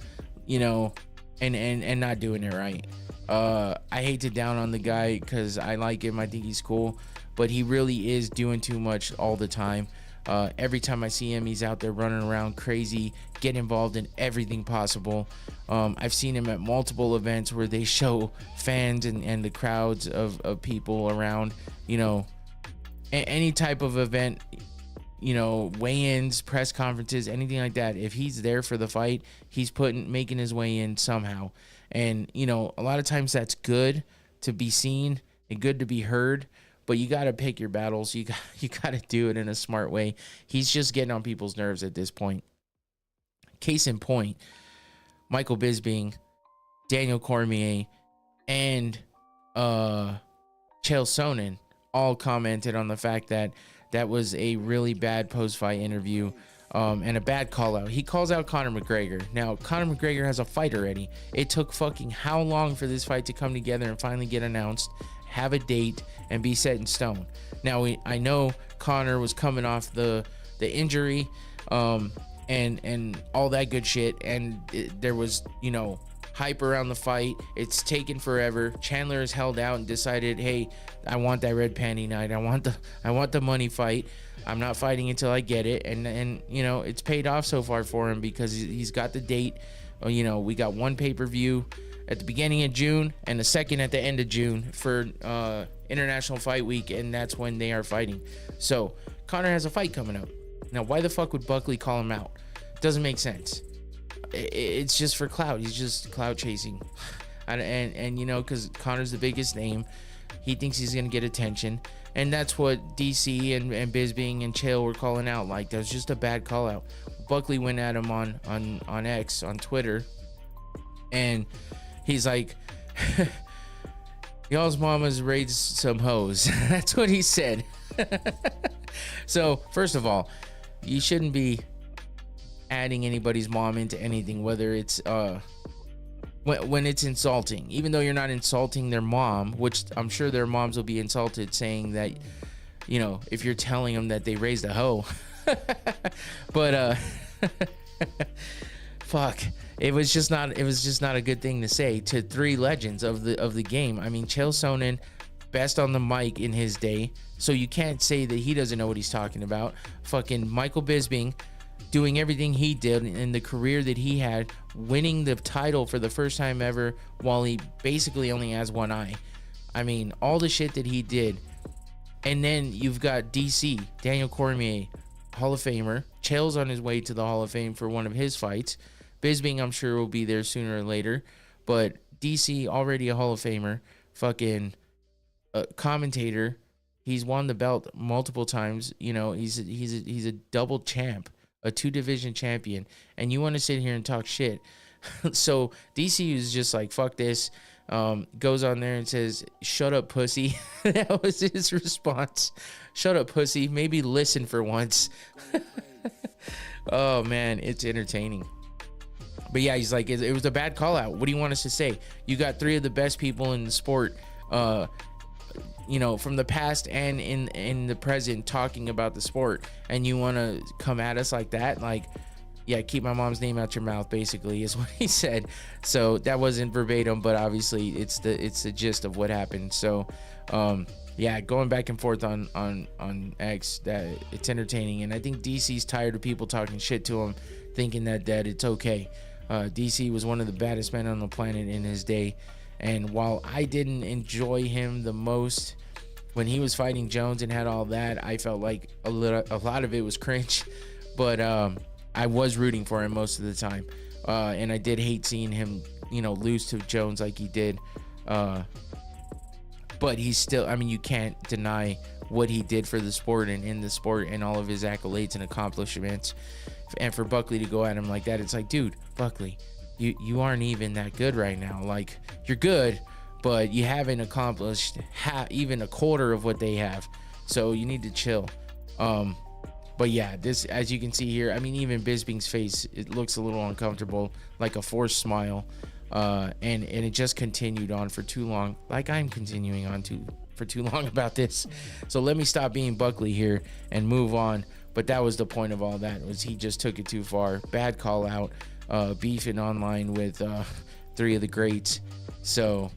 and not doing it right. I hate to down on the guy because I like him. I think he's cool, but he really is doing too much all the time. Every time I see him, he's out there running around crazy, get involved in everything possible. I've seen him at multiple events where they show fans and the crowds of people around, any type of event, weigh-ins, press conferences, anything like that. If he's there for the fight, he's making his way in somehow. And, a lot of times that's good to be seen and good to be heard, but you got to pick your battles. You got to do it in a smart way. He's just getting on people's nerves at this point. Case in point, Michael Bisping, Daniel Cormier, and Chael Sonnen all commented on the fact that was a really bad post-fight interview and a bad call-out. He calls out Conor McGregor. Now, Conor McGregor has a fight already. It took fucking how long for this fight to come together and finally get announced, have a date, and be set in stone. Now, I know Conor was coming off the injury and all that good shit, and there was, hype around the fight. It's taken forever. Chandler has held out and decided, hey, I want that red panty night. I want the money fight. I'm not fighting until I get it. And it's paid off so far for him because he's got the date. We got one pay-per-view at the beginning of June and the second at the end of June for International Fight Week, and that's when they are fighting. So Conor has a fight coming up. Now, why the fuck would Buckley call him out? Doesn't make sense. It's just for clout. He's just clout chasing. And because Conor's the biggest name, he thinks he's going to get attention. And that's what DC and Bisping and Chael were calling out. Like, that was just a bad call out. Buckley went at him on X, on Twitter. And he's like, y'all's mamas raised some hoes. That's what he said. So first of all, you shouldn't be adding anybody's mom into anything, whether it's when it's insulting, even though you're not insulting their mom, which I'm sure their moms will be insulted saying that, you know, if you're telling them that they raised a hoe. But fuck, it was just not a good thing to say to three legends of the game. I mean, Chael Sonnen, best on the mic in his day, so you can't say that he doesn't know what he's talking about. Fucking Michael Bisping, doing everything he did in the career that he had, winning the title for the first time ever while he basically only has one eye. I mean, all the shit that he did. And then you've got DC, Daniel Cormier, Hall of Famer. Chael's on his way to the Hall of Fame for one of his fights. Bisping, I'm sure, will be there sooner or later. But DC, already a Hall of Famer. Fucking commentator. He's won the belt multiple times. You know, he's a double champ, a 2-division champion. And you want to sit here and talk shit. So DC is just like, fuck this. Goes on there and says, shut up, pussy. That was his response. Shut up, pussy. Maybe listen for once. Oh man, it's entertaining. But yeah, he's like, it was a bad call out. What do you want us to say? You got three of the best people in the sport, you know, from the past and in the present, talking about the sport, and you want to come at us like that? Like, yeah, keep my mom's name out your mouth, basically, is what he said. So that wasn't verbatim, but obviously it's the gist of what happened. So yeah, going back and forth on X, that it's entertaining. And I think DC's tired of people talking shit to him, thinking that it's okay. DC was one of the baddest men on the planet in his day. And while I didn't enjoy him the most when he was fighting Jones and had all that, I felt like a lot of it was cringe. But I was rooting for him most of the time. And I did hate seeing him, you know, lose to Jones like he did. But he's still, I mean, you can't deny what he did for the sport and in the sport and all of his accolades and accomplishments. And for Buckley to go at him like that, it's like, dude, Buckley, you aren't even that good right now. Like, you're good, but you haven't accomplished even a quarter of what they have. So you need to chill. But yeah, this, as you can see here, I mean, even Bisping's face, it looks a little uncomfortable, like a forced smile. And it just continued on for too long, like I'm continuing on for too long about this. So let me stop being Buckley here and move on. But that was the point of all that, was he just took it too far. Bad call out, beefing online with three of the greats. So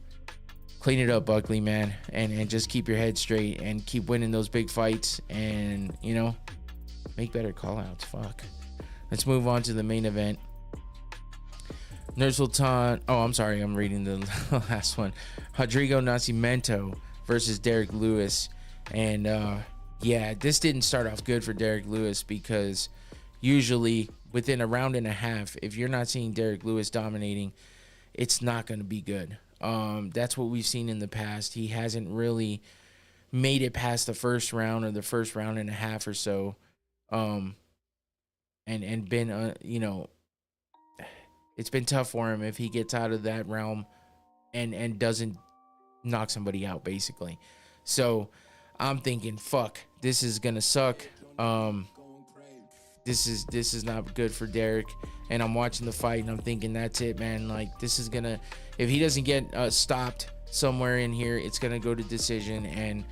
clean it up, Buckley, man, and just keep your head straight and keep winning those big fights, and, you know, make better call outs. Fuck. Let's move on to the main event. Nursultan, oh, I'm sorry, I'm reading the last one. Rodrigo Nascimento versus Derek Lewis. And yeah, this didn't start off good for Derek Lewis, because usually within a round and a half, if you're not seeing Derek Lewis dominating, it's not going to be good. That's what we've seen in the past. He hasn't really made it past the first round or the first round and a half or so. And been, you know, it's been tough for him if he gets out of that realm and doesn't knock somebody out, basically. So I'm thinking, fuck, this is gonna suck. This is not good for Derek. And I'm watching the fight and I'm thinking, that's it, man. Like, this is gonna, if he doesn't get stopped somewhere in here, it's gonna go to decision and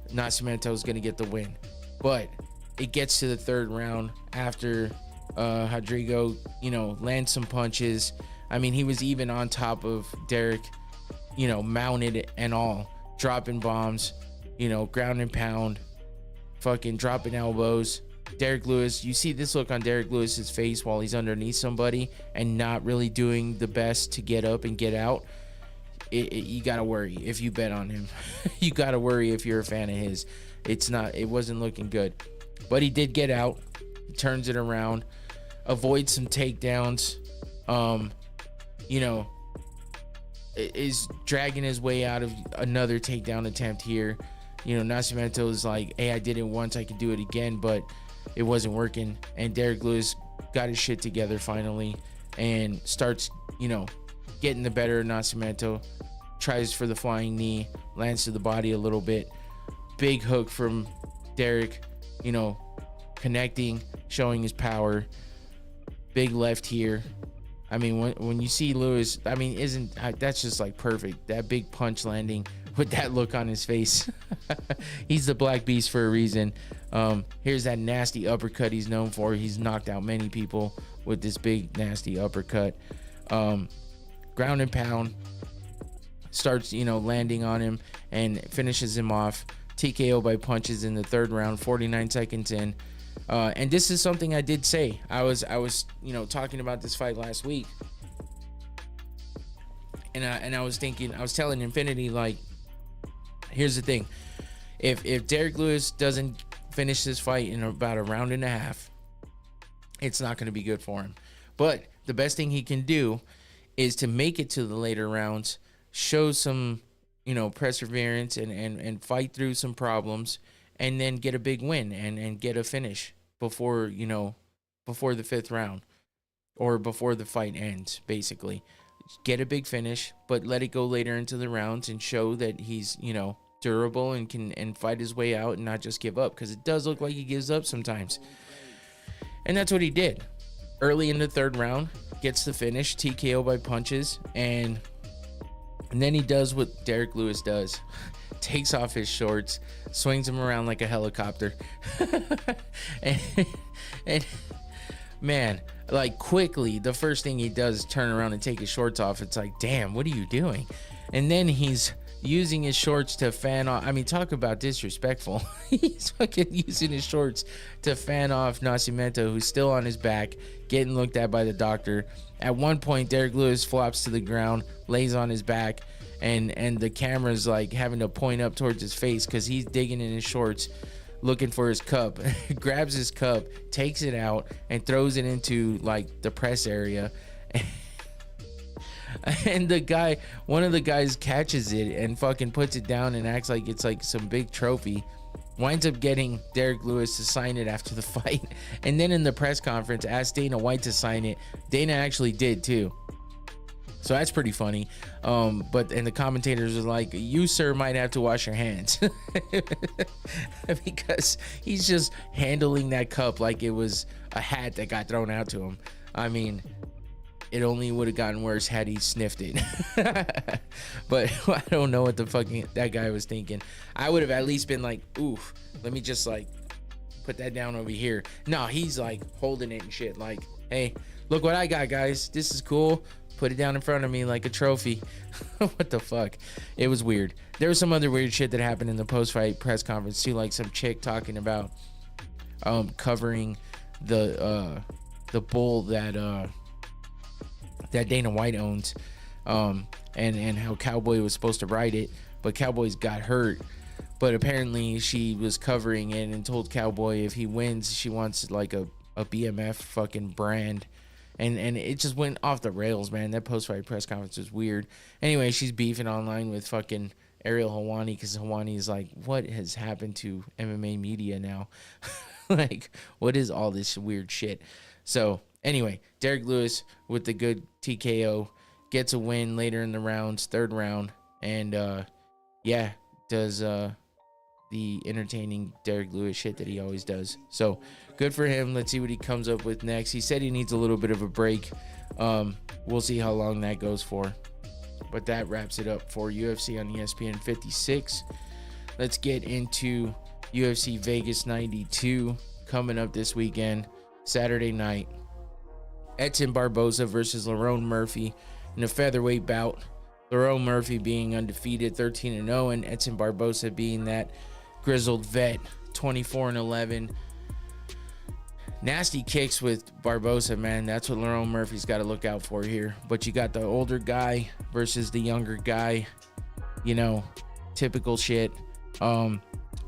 Nascimento's gonna get the win. But it gets to the third round after Rodrigo, you know, lands some punches. I mean, he was even on top of Derek, you know, mounted and all, dropping bombs, you know, ground and pound, fucking dropping elbows. Derek Lewis, you see this look on Derek Lewis's face while he's underneath somebody and not really doing the best to get up and get out. You gotta worry if you bet on him. You gotta worry if you're a fan of his. It wasn't looking good. But he did get out. He turns it around, avoids some takedowns, you know, is dragging his way out of another takedown attempt here. You know, Nascimento is like, hey, I did it once, I could do it again, but it wasn't working. And Derek Lewis got his shit together finally and starts, you know, getting the better of Nascimento, tries for the flying knee, lands to the body a little bit. Big hook from Derek, you know, connecting, showing his power. Big left here. I mean, when you see Lewis, I mean, that's just like perfect. That big punch landing with that look on his face. He's the Black Beast for a reason. Here's that nasty uppercut he's known for. He's knocked out many people with this big nasty uppercut. Ground and pound. Starts, landing on him and finishes him off. TKO by punches in the third round, 49 seconds in. And this is something I did say. I was talking about this fight last week, and I was telling Infinity, like, here's the thing: if Derek Lewis doesn't finish this fight in about a round and a half, it's not going to be good for him. But the best thing he can do is to make it to the later rounds, show some perseverance, and fight through some problems, and then get a big win and get a finish before the fifth round or before the fight ends. Basically, get a big finish, but let it go later into the rounds and show that he's durable and can fight his way out and not just give up, because it does look like he gives up sometimes. And that's what he did. Early in the third round, gets the finish, TKO by punches, and then he does what Derek Lewis does. Takes off his shorts, swings him around like a helicopter. and man, like, quickly, the first thing he does is turn around and take his shorts off. It's like, damn, what are you doing? And then he's using his shorts to fan off. I mean, talk about disrespectful. He's fucking using his shorts to fan off Nascimento, who's still on his back, getting looked at by the doctor. At one point, Derek Lewis flops to the ground, lays on his back, and the camera's like having to point up towards his face because he's digging in his shorts looking for his cup. Grabs his cup, takes it out, and throws it into like the press area. And one of the guys catches it and fucking puts it down and acts like it's like some big trophy. Winds up getting Derek Lewis to sign it after the fight. And then in the press conference, asked Dana White to sign it. Dana actually did too. So that's pretty funny. And the commentators are like, you, sir, might have to wash your hands. Because he's just handling that cup like it was a hat that got thrown out to him. I mean, it only would have gotten worse had he sniffed it. But I don't know what the fucking that guy was thinking. I would have at least been like, oof, let me just like put that down over here. No, he's like holding it and shit. Like, hey, look what I got, guys. This is cool. Put it down in front of me like a trophy. What the fuck? It was weird. There was some other weird shit that happened in the post-fight press conference too, like some chick talking about covering the bull that Dana White owns, and how Cowboy was supposed to ride it, but Cowboy's got hurt. But apparently she was covering it and told Cowboy if he wins, she wants like a BMF fucking brand. And it just went off the rails, man. That post-fight press conference was weird. Anyway, she's beefing online with fucking Ariel Helwani because Helwani is like, what has happened to MMA media now? Like, what is all this weird shit? So anyway, Derek Lewis with the good TKO gets a win later in the rounds, third round, and does the entertaining Derek Lewis shit that he always does. So good for him. Let's see what he comes up with next. He said he needs a little bit of a break. We'll see how long that goes for. But that wraps it up for UFC on ESPN 56. Let's get into UFC Vegas 92 coming up this weekend, Saturday night. Edson Barboza versus Lerone Murphy in a featherweight bout. Lerone Murphy being undefeated, 13-0, and Edson Barboza being that grizzled vet, 24-11. Nasty kicks with Barboza, man. That's what Lerone Murphy's got to look out for here. But you got the older guy versus the younger guy. Typical shit.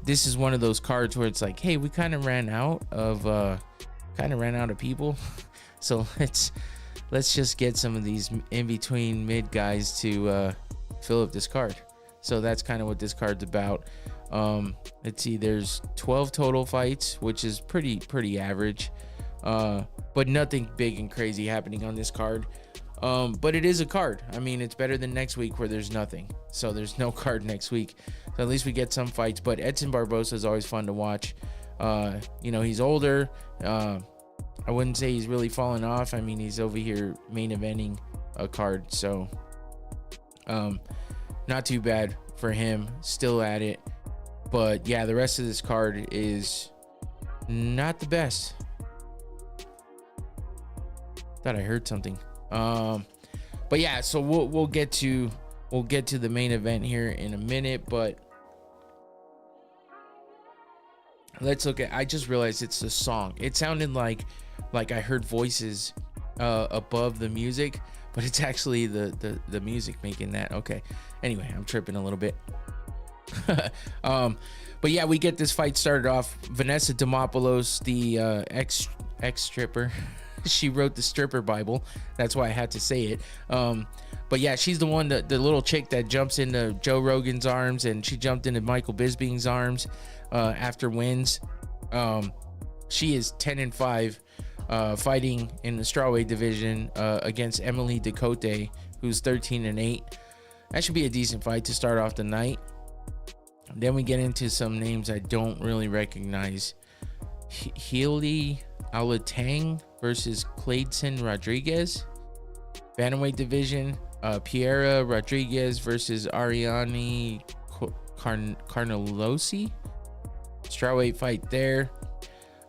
This is one of those cards where it's like, hey, we kind of ran out of people. So let's just get some of these in between mid guys to fill up this card. So that's kind of what this card's about. Let's see, there's 12 total fights, which is pretty average, but nothing big and crazy happening on this card. But it is a card. I mean, it's better than next week where there's nothing. So there's no card next week. So at least we get some fights. But Edson Barboza is always fun to watch. He's older. I wouldn't say he's really fallen off. I mean, he's over here main eventing a card, so not too bad for him. Still at it. But yeah, the rest of this card is not the best. Thought I heard something. But yeah, so we'll get to the main event here in a minute, but let's look at, I just realized it's a song. It sounded like I heard voices above the music, but it's actually the music making that. Okay. Anyway, I'm tripping a little bit. But yeah, we get this fight started off. Vanessa Demopoulos, the ex stripper. She wrote the stripper Bible. That's why I had to say it. But yeah, she's the one, the little chick that jumps into Joe Rogan's arms, and she jumped into Michael Bisping's arms after wins. She is 10-5, fighting in the strawweight division against Emily Ducote, who's 13-8. That should be a decent fight to start off the night. Then we get into some names I don't really recognize. Healy Alatang versus Clayton Rodriguez. Bantamweight division, Piera Rodriguez versus Ariane Carnelosi. Strawweight fight there.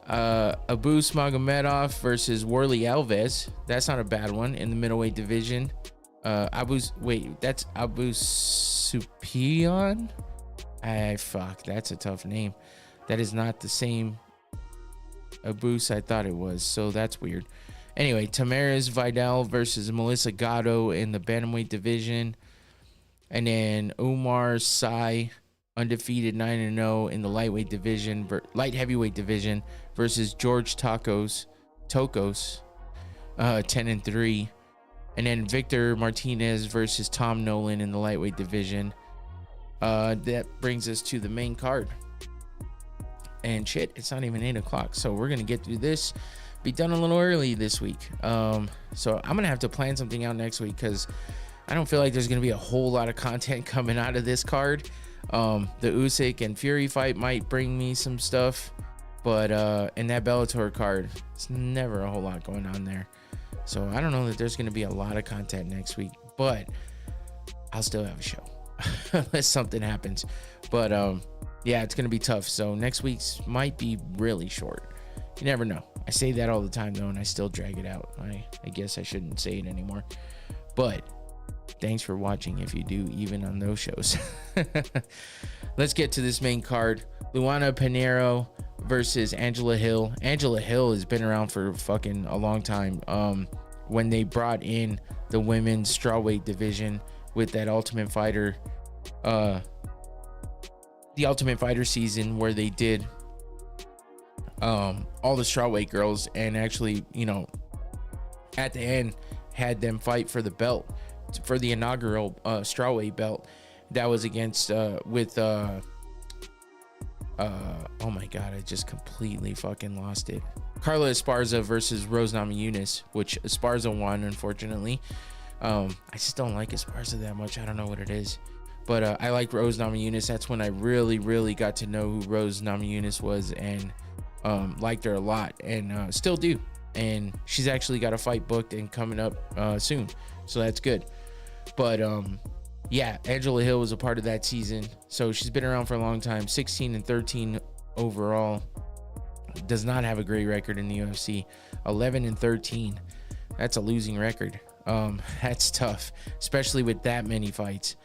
Abu Smagomedov versus Warley Alves. That's not a bad one in the middleweight division. That's Abu Supion. That's a tough name. That is not the same Abus I thought it was, so that's weird. Anyway, Tamaris Vidal versus Melissa Gatto in the bantamweight division. And then Umar Sy, undefeated 9-0 in the light heavyweight division versus George Tokos, 10-3. And then Victor Martinez versus Tom Nolan in the lightweight division. That brings us to the main card. And shit, it's not even 8 o'clock. So we're going to get through this. Be done a little early this week. So I'm going to have to plan something out next week, because I don't feel like there's going to be a whole lot of content coming out of this card. The Usyk and Fury fight might bring me some stuff. But in that Bellator card, it's never a whole lot going on there. So I don't know that there's going to be a lot of content next week. But I'll still have a show. Unless something happens. But yeah, it's gonna be tough. So next week's might be really short. You never know. I say that all the time though, and I still drag it out. I guess I shouldn't say it anymore. But thanks for watching if you do, even on those shows. Let's get to this main card. Luana Pinheiro versus Angela Hill. Angela Hill has been around for fucking a long time. When they brought in the women's strawweight division with that Ultimate Fighter, the Ultimate Fighter season, where they did all the strawweight girls, and actually, at the end had them fight for the belt, for the inaugural strawweight belt. That was against oh my god, I just completely fucking lost it. Carla Esparza versus Rose Namajunas, which Esparza won, unfortunately. I just don't like Esparza that much. I don't know what it is, but I like Rose Namajunas. That's when I really got to know who Rose Namajunas was, and liked her a lot, and still do. And she's actually got a fight booked and coming up soon, so that's good. But yeah, Angela Hill was a part of that season, so she's been around for a long time. 16-13 overall. Does not have a great record in the UFC. 11-13. That's a losing record. That's tough, especially with that many fights.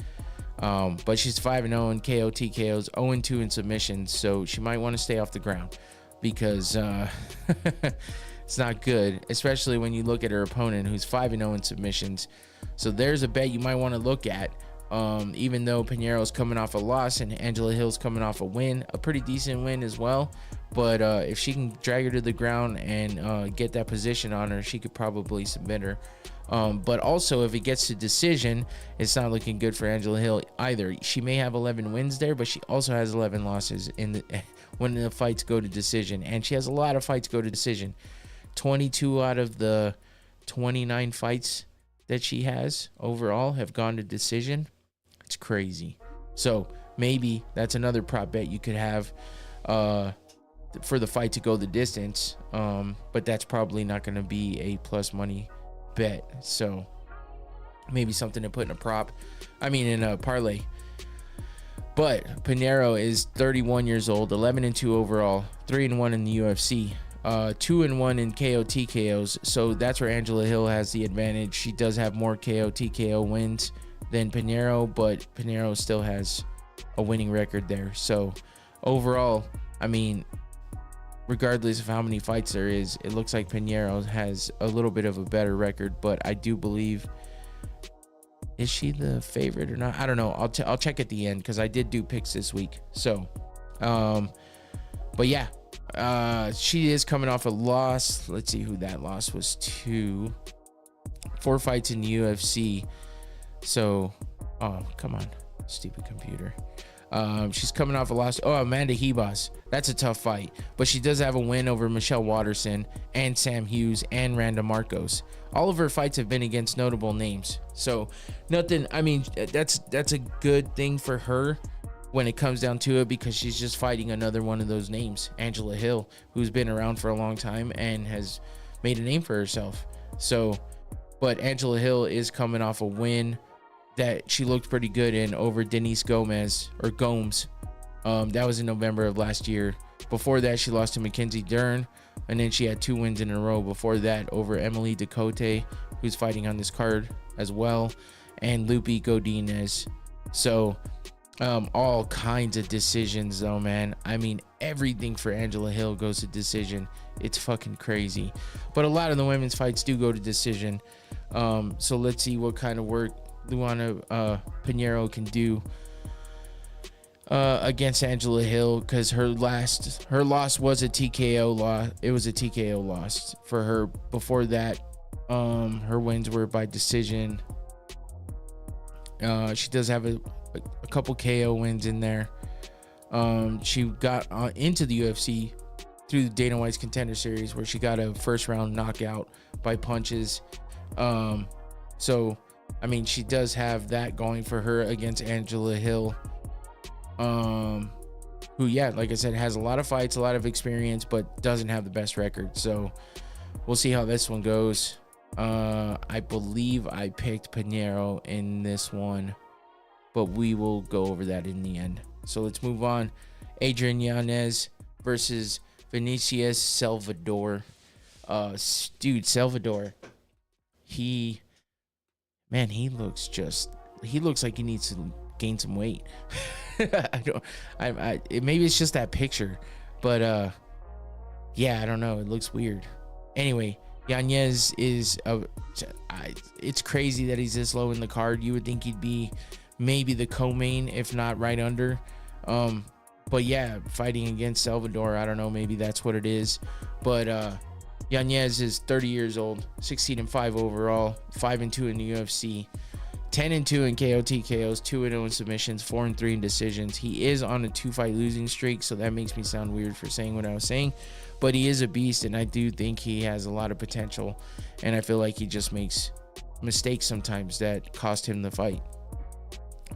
But she's 5-0 in KO TKOs, 0-2 in submissions, so she might want to stay off the ground, because it's not good, especially when you look at her opponent, who's 5-0 in submissions. So there's a bet you might want to look at. Even though Pinheiro's coming off a loss and Angela Hill's coming off a win, a pretty decent win as well. But if she can drag her to the ground and get that position on her, she could probably submit her. But also, if it gets to decision, it's not looking good for Angela Hill either. She may have 11 wins there, but she also has 11 losses when the fights go to decision. And she has a lot of fights go to decision. 22 out of the 29 fights that she has overall have gone to decision. It's crazy. So maybe that's another prop bet you could have. for the fight to go the distance. But that's probably not going to be a plus money bet. So maybe something to put in a prop. In a parlay. But Pinheiro is 31 years old, 11-2 overall, 3-1 in the UFC, 2-1 in KO TKOs. So that's where Angela Hill has the advantage. She does have more KO TKO wins than Pinheiro, but Pinheiro still has a winning record there. So overall, regardless of how many fights there is, it looks like Pinheiro has a little bit of a better record. But I do believe, is she the favorite or not? I don't know. I'll check at the end because I did do picks this week. So, but yeah, she is coming off a loss. Let's see who that loss was to. 4 fights in the UFC. So, oh, come on, stupid computer. She's coming off a loss. Oh, Amanda Ribas. That's a tough fight. But she does have a win over Michelle Watterson and Sam Hughes and Randa Marcos. All of her fights have been against notable names. So nothing, that's a good thing for her when it comes down to it, because she's just fighting another one of those names, Angela Hill, who's been around for a long time and has made a name for herself. So, but Angela Hill is coming off a win that she looked pretty good in over Denise Gomes. That was in November of last year. Before that, she lost to Mackenzie Dern, and then she had 2 wins in a row before that over Emily Ducote, who's fighting on this card as well, and Lupi Godinez. So all kinds of decisions though, man. Everything for Angela Hill goes to decision. It's fucking crazy. But a lot of the women's fights do go to decision. So let's see what kind of work Luana Pinheiro can do against Angela Hill, because her loss was a TKO loss. It was a TKO loss for her. Before that, her wins were by decision. She does have a couple KO wins in there. She got into the UFC through the Dana White's Contender Series, where she got a first round knockout by punches. So she does have that going for her against Angela Hill, who, yeah, like I said, has a lot of fights, a lot of experience, but doesn't have the best record. So we'll see how this one goes. I believe I picked Pinheiro in this one, but we will go over that in the end. So let's move on. Adrian Yanez versus Vinicius Salvador. Dude, Salvador, he looks like he needs to gain some weight. Maybe it's just that picture, but yeah, I don't know. It looks weird. Anyway, Yanez is it's crazy that he's this low in the card. You would think he'd be maybe the co-main, if not right under. But yeah, fighting against Salvador, I don't know, maybe that's what it is. But Yanez is 30 years old, 16-5 overall, 5-2 in the UFC, 10-2 in KO TKOs, 2-0 in submissions, 4-3 in decisions. He is on a 2-fight losing streak, so that makes me sound weird for saying what I was saying. But he is a beast, and I do think he has a lot of potential. And I feel like he just makes mistakes sometimes that cost him the fight.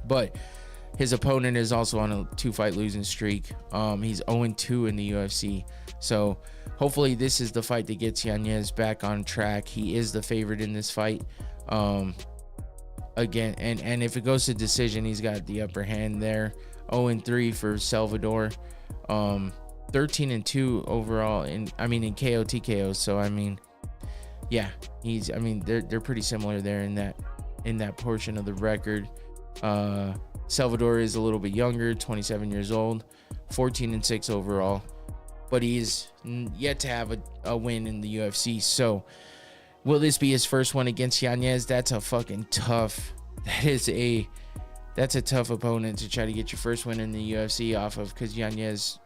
But his opponent is also on a 2-fight losing streak. He's 0-2 in the UFC. So hopefully this is the fight that gets Yanez back on track. He is the favorite in this fight. Again, and if it goes to decision, he's got the upper hand there. 0-3 for Salvador. 13-2 overall in KO TKOs. So yeah, they're pretty similar there in that portion of the record. Salvador is a little bit younger, 27 years old, 14-6 overall, but he is yet to have a win in the UFC. So will this be his first one against Yanez? That's a fucking tough. That's a tough opponent to try to get your first win in the UFC off of, because Yanez,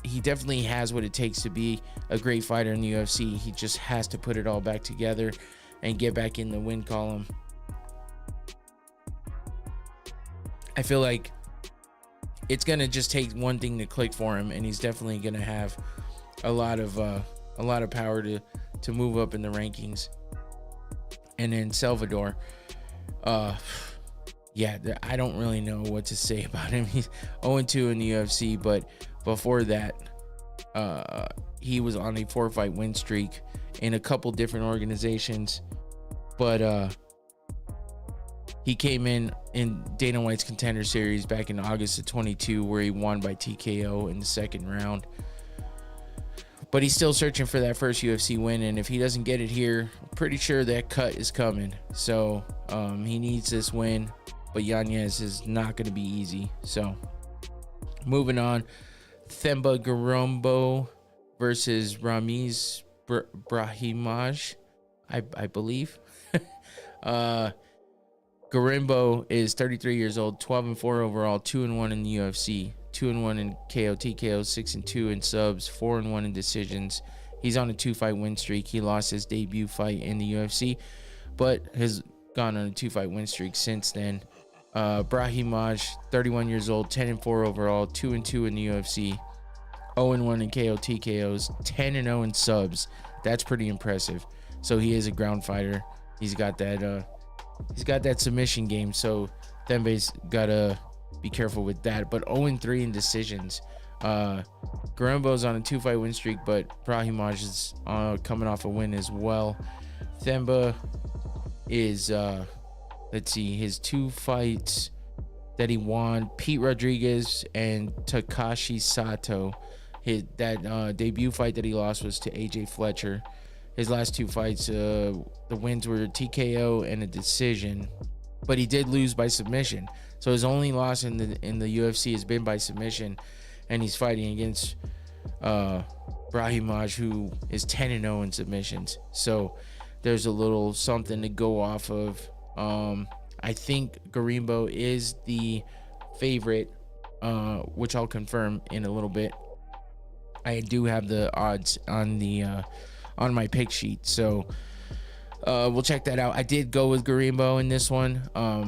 he definitely has what it takes to be a great fighter in the UFC. He just has to put it all back together and get back in the win column. I feel like it's gonna just take one thing to click for him, and he's definitely gonna have a lot of power to move up in the rankings. And then Salvador, yeah, I don't really know what to say about him. He's 0-2 in the UFC, but before that, He was on a 4-fight win streak in a couple different organizations, but he came in Dana White's Contender Series back in August of 22, where he won by TKO in the second round. But he's still searching for that first UFC win, and if he doesn't get it here, I'm pretty sure that cut is coming. So he needs this win, but Yanez is not going to be easy. So moving on, Themba Gorimbo versus Ramiz Brahimaj, I believe. Gorimbo is 33 years old, 12-4 overall, 2-1 in the UFC, 2-1 in KO, TKO, 6-2 in subs, 4-1 in decisions. He's on a 2-fight win streak. He lost his debut fight in the UFC, but has gone on a 2-fight win streak since then. Brahimaj, 31 years old, 10-4 overall, 2-2 in the UFC, 0-1 in KO, TKOs, 10-0 in subs. That's pretty impressive. So he is a ground fighter. He's got that submission game, so Themba's gotta be careful with that. But 0-3 in decisions. Gorimbo's on a 2-fight win streak, but Brahimaj is coming off a win as well. Themba is let's see, his 2 fights that he won: Pete Rodriguez and Takashi Sato. That debut fight that he lost was to AJ Fletcher. His last 2 fights, the wins were TKO and a decision, but he did lose by submission. So his only loss in the UFC has been by submission, and he's fighting against Brahimaj, who is 10-0 in submissions. So there's a little something to go off of. I think Gorimbo is the favorite, which I'll confirm in a little bit. I do have the odds on the on my pick sheet, so we'll check that out. I did go with Gorimbo in this one,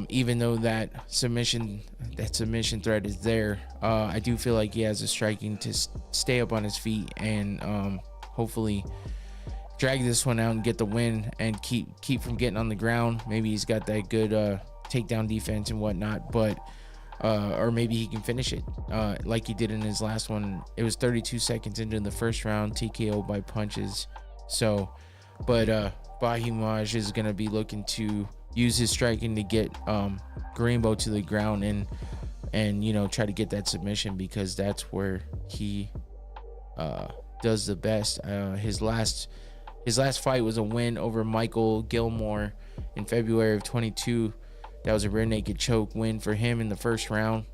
even though that submission threat is there. I do feel like he has the striking to stay up on his feet and hopefully drag this one out and get the win and keep from getting on the ground. Maybe he's got that good takedown defense and whatnot, but or maybe he can finish it like he did in his last one. It was 32 seconds into the first round, TKO by punches. So, but Brahimaj is going to be looking to use his striking to get Gorimbo to the ground and try to get that submission, because that's where he does the best. His last fight was a win over Michael Gilmore in February of 22. That was a rear naked choke win for him in the first round.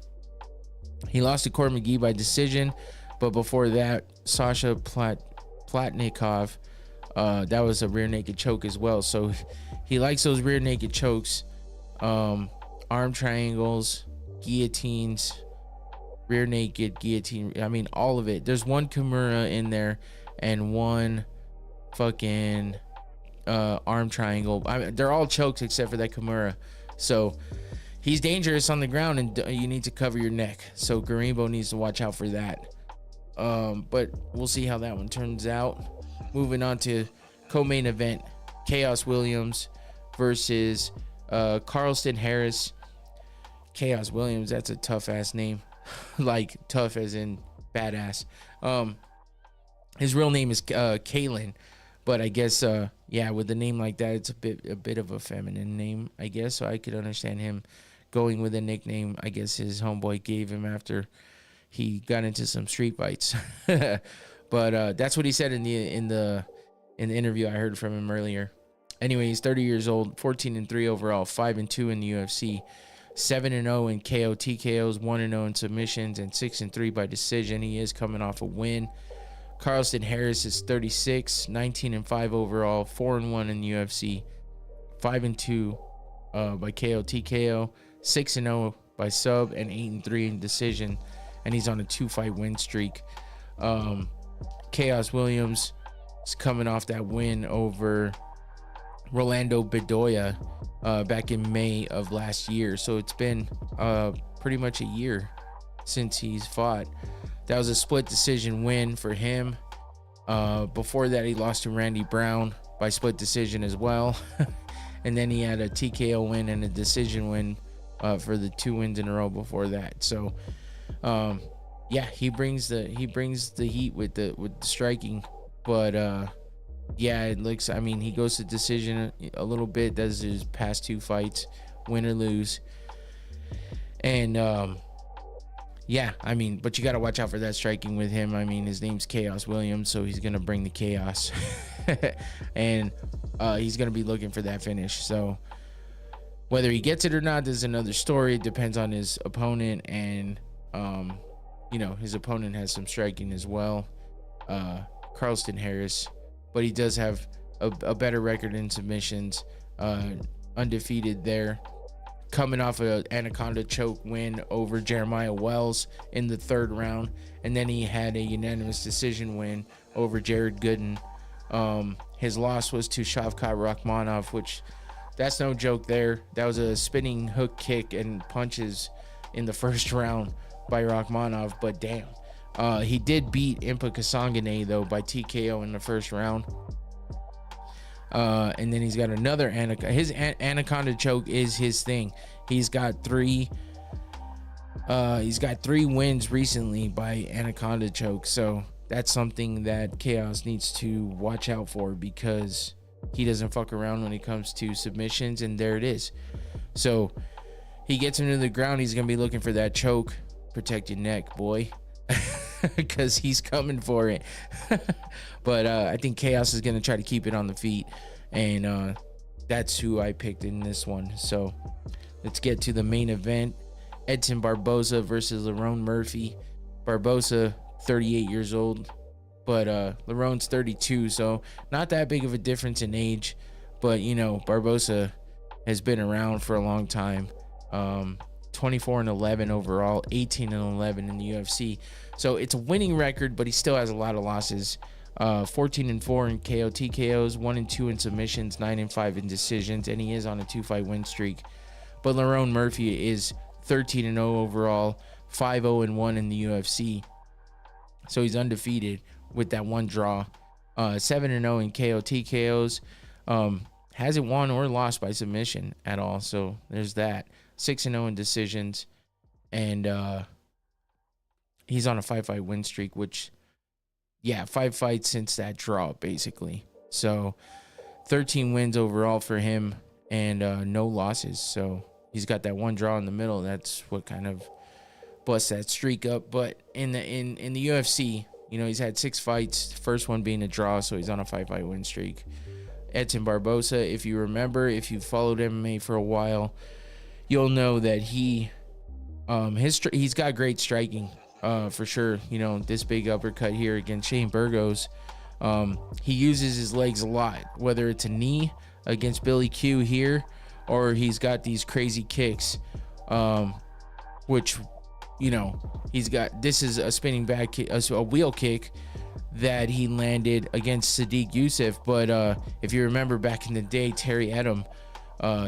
He lost to Court McGee by decision, but before that, Sasha Platnikov, that was a rear naked choke as well. So he likes those rear naked chokes, arm triangles, guillotines, rear naked guillotine. I mean, all of it. There's one Kimura in there and one fucking arm triangle. I mean, they're all chokes except for that Kimura. So he's dangerous on the ground, and you need to cover your neck. So Gorimbo needs to watch out for that. But we'll see how that one turns out. Moving on to co-main event, Chaos Williams versus Carlston Harris. Chaos Williams, that's a tough ass name. Like tough as in badass. His real name is Kalen, but I guess with a name like that, it's a bit of a feminine name, I guess. So I could understand him going with a nickname I guess his homeboy gave him after he got into some street fights. But that's what he said in the interview I heard from him earlier. Anyway, he's 30 years old, 14-3 overall, 5-2 in the UFC, 7-0 in KO TKOs, 1-0 in submissions, and 6-3 by decision. He is coming off a win. Carlston Harris is 36, 19-5 overall, 4-1 in the UFC, 5-2 by KO TKO, 6-0 by sub, and 8-3 in decision. And he's on a 2-fight win streak. Chaos Williams is coming off that win over Rolando Bedoya back in May of last year. So it's been pretty much a year since he's fought. That was a split decision win for him. Before that, he lost to Randy Brown by split decision as well. And then he had a TKO win and a decision win for the 2 wins in a row before that. So yeah, he brings the heat with the striking, but yeah, it looks. I mean, he goes to decision a little bit. Does his past 2 fights, win or lose, and yeah, I mean, but you got to watch out for that striking with him. I mean, his name's Chaos Williams, so he's gonna bring the chaos, and he's gonna be looking for that finish. So whether he gets it or not is another story. It depends on his opponent, and you know, his opponent has some striking as well, Carlston Harris, but he does have a better record in submissions, undefeated there, coming off an anaconda choke win over Jeremiah Wells in the 3rd round, and then he had a unanimous decision win over Jared Gooden. His loss was to Shavkat Rakhmonov, which that's no joke there. That was a spinning hook kick and punches in the 1st round by Rakhmonov, but damn. He did beat Impa Kasangane though by TKO in the 1st round. And then he's got another his anaconda choke is his thing. He's got 3 wins recently by anaconda choke. So that's something that Chaos needs to watch out for, because he doesn't fuck around when it comes to submissions, and there it is. So he gets him to the ground, he's gonna be looking for that choke. Protect your neck, boy, because he's coming for it. But I think Chaos is gonna try to keep it on the feet, and that's who I picked in this one. So let's get to the main event. Edson Barboza versus Lerone Murphy. Barboza, 38 years old, but Lerone's 32, so not that big of a difference in age. But you know, Barboza has been around for a long time. 24-11 overall, 18-11 in the UFC. So it's a winning record, but he still has a lot of losses. 14-4 in KO TKOs, 1-2 in submissions, 9-5 in decisions, and he is on a 2-fight win streak. But Lerone Murphy is 13-0 overall, 5-0-1 in the UFC. So he's undefeated with that 1 draw. 7-0 in KO TKOs. Hasn't won or lost by submission at all. So there's that. 6-0 in decisions, and he's on a 5-fight win streak, which, yeah, 5 fights since that draw, basically. So 13 wins overall for him, and no losses. So he's got that 1 draw in the middle. That's what kind of busts that streak up. But in the UFC, you know, he's had 6 fights, first one being a draw, so he's on a 5-fight win streak. Edson Barboza, if you remember, if you followed MMA for a while, you'll know that he's got great striking, for sure. You know, this big uppercut here against Shane Burgos, he uses his legs a lot, whether it's a knee against Billy Q here, or he's got these crazy kicks, which, you know, he's got, this is a spinning back kick, a wheel kick that he landed against Sadiq Youssef. But if you remember back in the day, Terry Edom,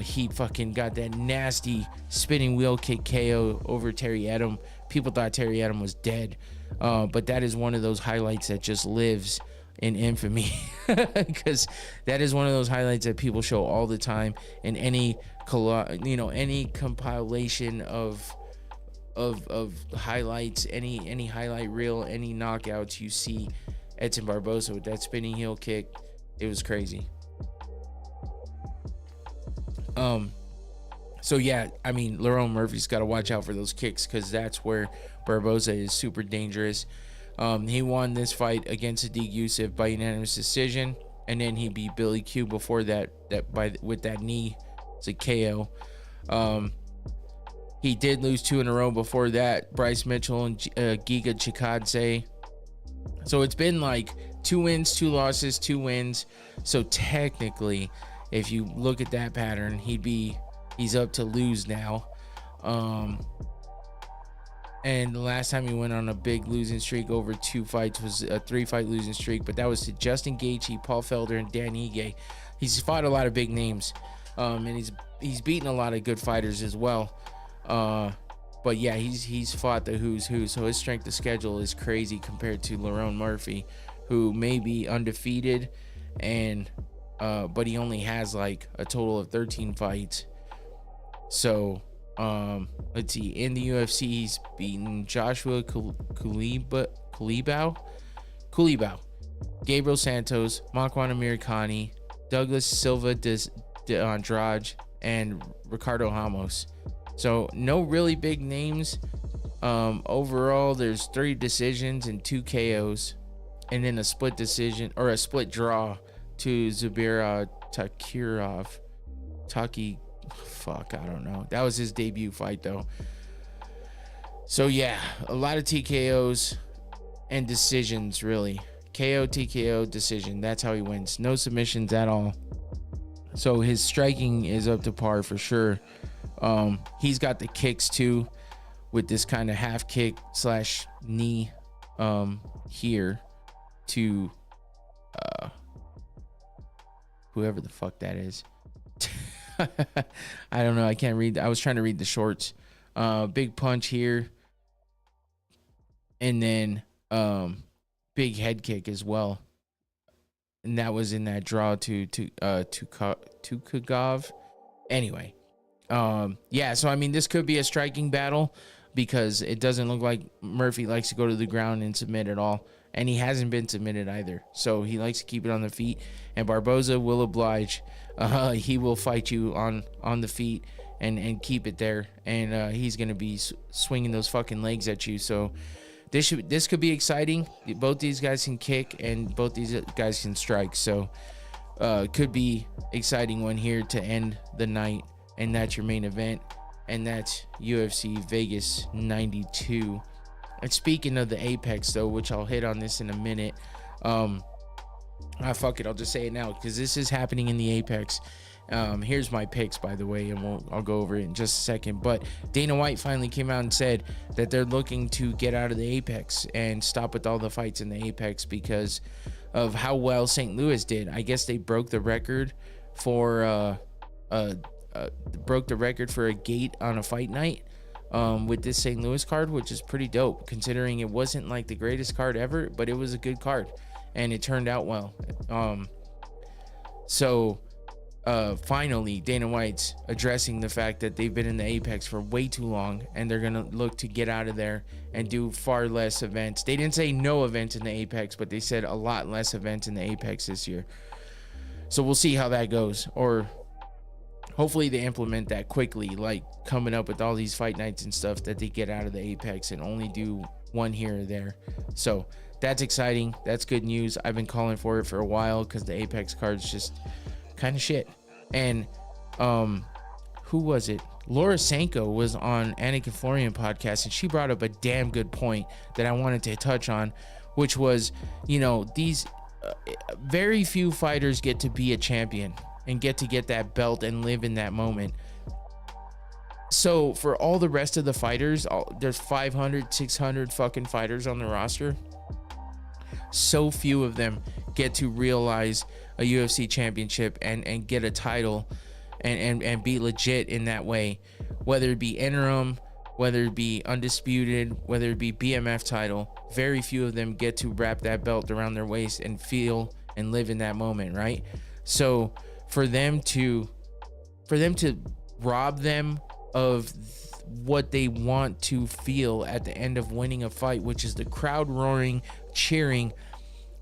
he fucking got that nasty spinning wheel kick KO over Terry Edom. People thought Terry Edom was dead, but that is one of those highlights that just lives in infamy, because that is one of those highlights that people show all the time in any any compilation of highlights, any highlight reel, any knockouts. You see Edson Barboza with that spinning heel kick. It was crazy. So yeah, I mean, Lerone Murphy's got to watch out for those kicks, because that's where Barboza is super dangerous. He won this fight against Sadiq Youssef by unanimous decision, and then he beat Billy Q before that with that knee. It's a KO. He did lose 2 in a row before that, Bryce Mitchell and Giga Chikadze. So it's been like 2 wins, 2 losses, 2 wins. So technically, if you look at that pattern, he's up to lose now. And the last time he went on a big losing streak over 2 fights was a 3-fight losing streak, but that was to Justin Gaethje, Paul Felder, and Dan Ige. He's fought a lot of big names, and he's beaten a lot of good fighters as well. But yeah, he's fought the who's who, so his strength of schedule is crazy compared to Lerone Murphy, who may be undefeated, and but he only has like a total of 13 fights. So Let's see. In the UFC, he's beaten Joshua Kulibao, Gabriel Santos, Makwan Amirkhani, Douglas Silva de Andrade, and Ricardo Ramos. So no really big names. Overall, there's 3 decisions and 2 KOs, and then a split decision or a split draw to Zubir Takirov. I don't know. That was his debut fight though. So yeah, a lot of TKOs and decisions really. KO, TKO, decision. That's how he wins. No submissions at all. So his striking is up to par for sure. He's got the kicks too, with this kind of half kick / knee here to whoever the fuck that is. I don't know. I can't read. I was trying to read the shorts. Big punch here. And then big head kick as well. And that was in that draw to Kagov. Anyway. Yeah, so I mean this could be a striking battle because it doesn't look like Murphy likes to go to the ground and submit at all. And he hasn't been submitted either. So he likes to keep it on the feet. And Barboza will oblige. He will fight you on the feet and keep it there. And he's going to be swinging those fucking legs at you. So this could be exciting. Both these guys can kick and both these guys can strike. So could be exciting one here to end the night. And that's your main event. And that's UFC Vegas 92. And speaking of the Apex, though, which I'll hit on this in a minute. Fuck it. I'll just say it now because this is happening in the Apex. Here's my picks, by the way, and I'll go over it in just a second. But Dana White finally came out and said that they're looking to get out of the Apex and stop with all the fights in the Apex because of how well St. Louis did. I guess they broke the record for a gate on a fight night with this St. Louis card, which is pretty dope considering it wasn't like the greatest card ever, but it was a good card and it turned out well. Finally Dana White's addressing the fact that they've been in the Apex for way too long and they're gonna look to get out of there and do far less events. They didn't say no events in the Apex, but they said a lot less events in the Apex this year. So we'll see how that goes, or hopefully they implement that quickly, like coming up with all these fight nights and stuff, that they get out of the Apex and only do one here or there. So that's exciting. That's good news. I've been calling for it for a while because the Apex card's just kind of shit. And who was it? Laura Sanko was on Anakin Florian podcast and she brought up a damn good point that I wanted to touch on, which was, these very few fighters get to be a champion and get that belt and live in that moment. So for all the rest of the fighters, there's 500, 600 fucking fighters on the roster. So few of them get to realize a UFC championship and get a title and be legit in that way, whether it be interim, whether it be undisputed, whether it be BMF title. Very few of them get to wrap that belt around their waist and feel and live in that moment, right? So for them to rob them of what they want to feel at the end of winning a fight, which is the crowd roaring, cheering,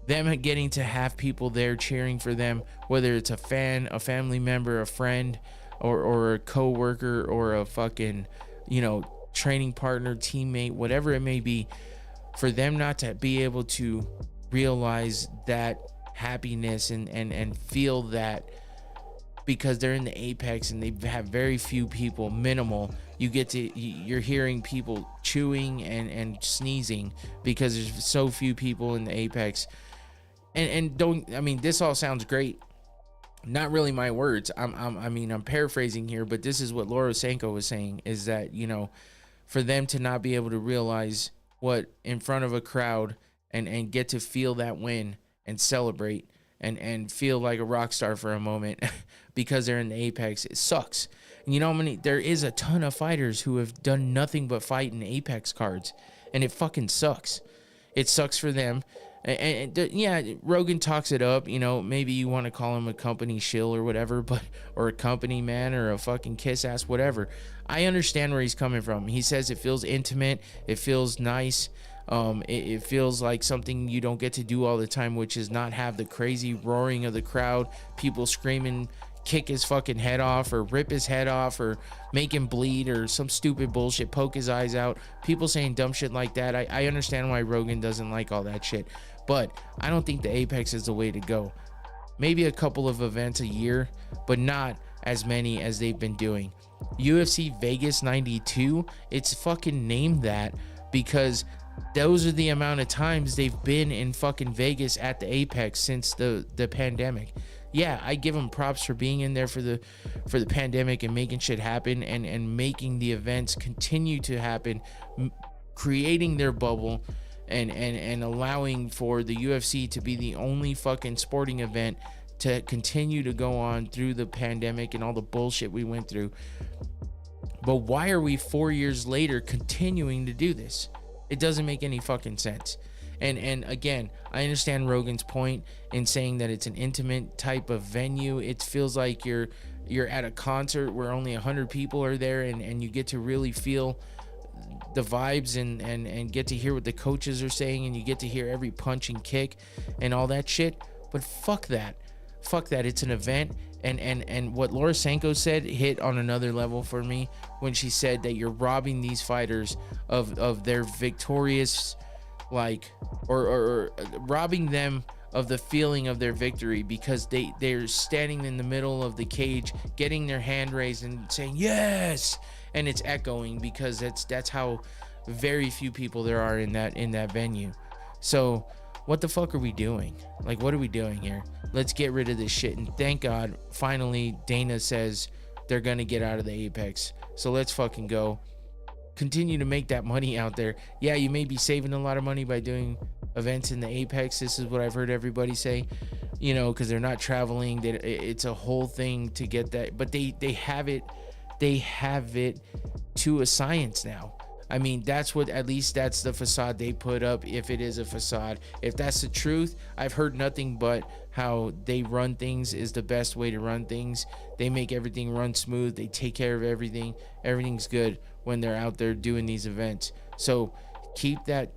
them getting to have people there cheering for them, whether it's a fan, a family member, a friend, or a co-worker, or a fucking, training partner, teammate, whatever it may be, for them not to be able to realize that happiness and feel that, because they're in the Apex and they have very few people, minimal. You're hearing people chewing and sneezing because there's so few people in the Apex. And this all sounds great. Not really my words. I'm paraphrasing here, but this is what Laura Sanko was saying, is that, for them to not be able to realize what in front of a crowd and get to feel that win and celebrate and feel like a rock star for a moment because they're in the Apex, it sucks. And there is a ton of fighters who have done nothing but fight in Apex cards, and it fucking sucks. It sucks for them. Yeah, Rogan talks it up. Maybe you want to call him a company shill or whatever, or a company man or a fucking kiss ass, whatever. I understand where he's coming from. He says it feels intimate, it feels nice. It feels like something you don't get to do all the time, which is not have the crazy roaring of the crowd, people screaming, kick his fucking head off or rip his head off or make him bleed or some stupid bullshit, poke his eyes out, people saying dumb shit like that. I understand why Rogan doesn't like all that shit, but I don't think the Apex is the way to go. Maybe a couple of events a year, but not as many as they've been doing. UFC Vegas 92, it's fucking named that because those are the amount of times they've been in fucking Vegas at the Apex since the pandemic. Yeah, I give them props for being in there for the pandemic and making shit happen and making the events continue to happen, creating their bubble and allowing for the UFC to be the only fucking sporting event to continue to go on through the pandemic and all the bullshit we went through. But why are we 4 years later continuing to do this? It doesn't make any fucking sense. And again, I understand Rogan's point in saying that it's an intimate type of venue. It feels like you're at a concert where only 100 people are there and you get to really feel the vibes and get to hear what the coaches are saying, and you get to hear every punch and kick and all that shit. But fuck that. It's an event. And what Laura Sanko said hit on another level for me when she said that you're robbing these fighters of their victorious, like, or robbing them of the feeling of their victory because they're standing in the middle of the cage getting their hand raised and saying yes, and it's echoing because that's how very few people there are in that venue. So what the fuck are we doing? Like, what are we doing here? Let's get rid of this shit. And thank God, finally, Dana says they're going to get out of the Apex. So let's fucking go. Continue to make that money out there. Yeah, you may be saving a lot of money by doing events in the Apex. This is what I've heard everybody say, because they're not traveling. It's a whole thing to get that. But they have it. They have it to a science now. I mean, that's the facade they put up, if it is a facade. If that's the truth, I've heard nothing but how they run things is the best way to run things. They make everything run smooth. They take care of everything. Everything's good when they're out there doing these events. So keep that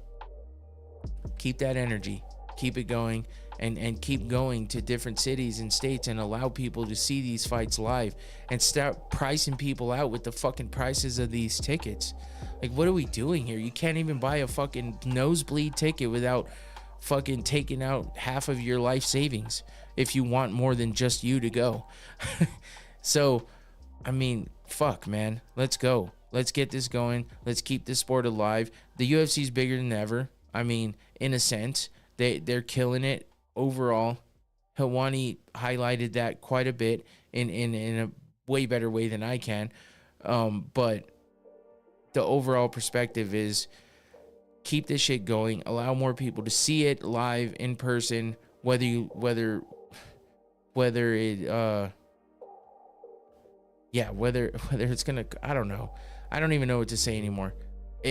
energy. Keep it going. And keep going to different cities and states and allow people to see these fights live and start pricing people out with the fucking prices of these tickets. Like, what are we doing here? You can't even buy a fucking nosebleed ticket without fucking taking out half of your life savings if you want more than just you to go. So, I mean, fuck, man. Let's go. Let's get this going. Let's keep this sport alive. The UFC's bigger than ever. I mean, in a sense, they're killing it. Overall, Helwani highlighted that quite a bit in a way better way than I can. But the overall perspective is keep this shit going, allow more people to see it live in person, whether it's gonna, I don't know. I don't even know what to say anymore.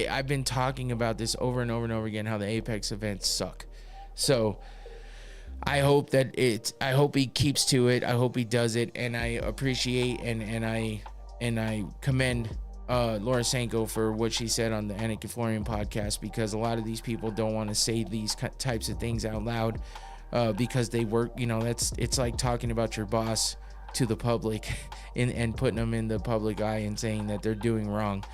I've been talking about this over and over and over again, how the Apex events suck. So I hope he keeps to it. I hope he does it, and I appreciate and I commend Laura Sanko for what she said on the Anik and Florian podcast, because a lot of these people don't want to say these types of things out loud because they work. It's like talking about your boss to the public and putting them in the public eye and saying that they're doing wrong.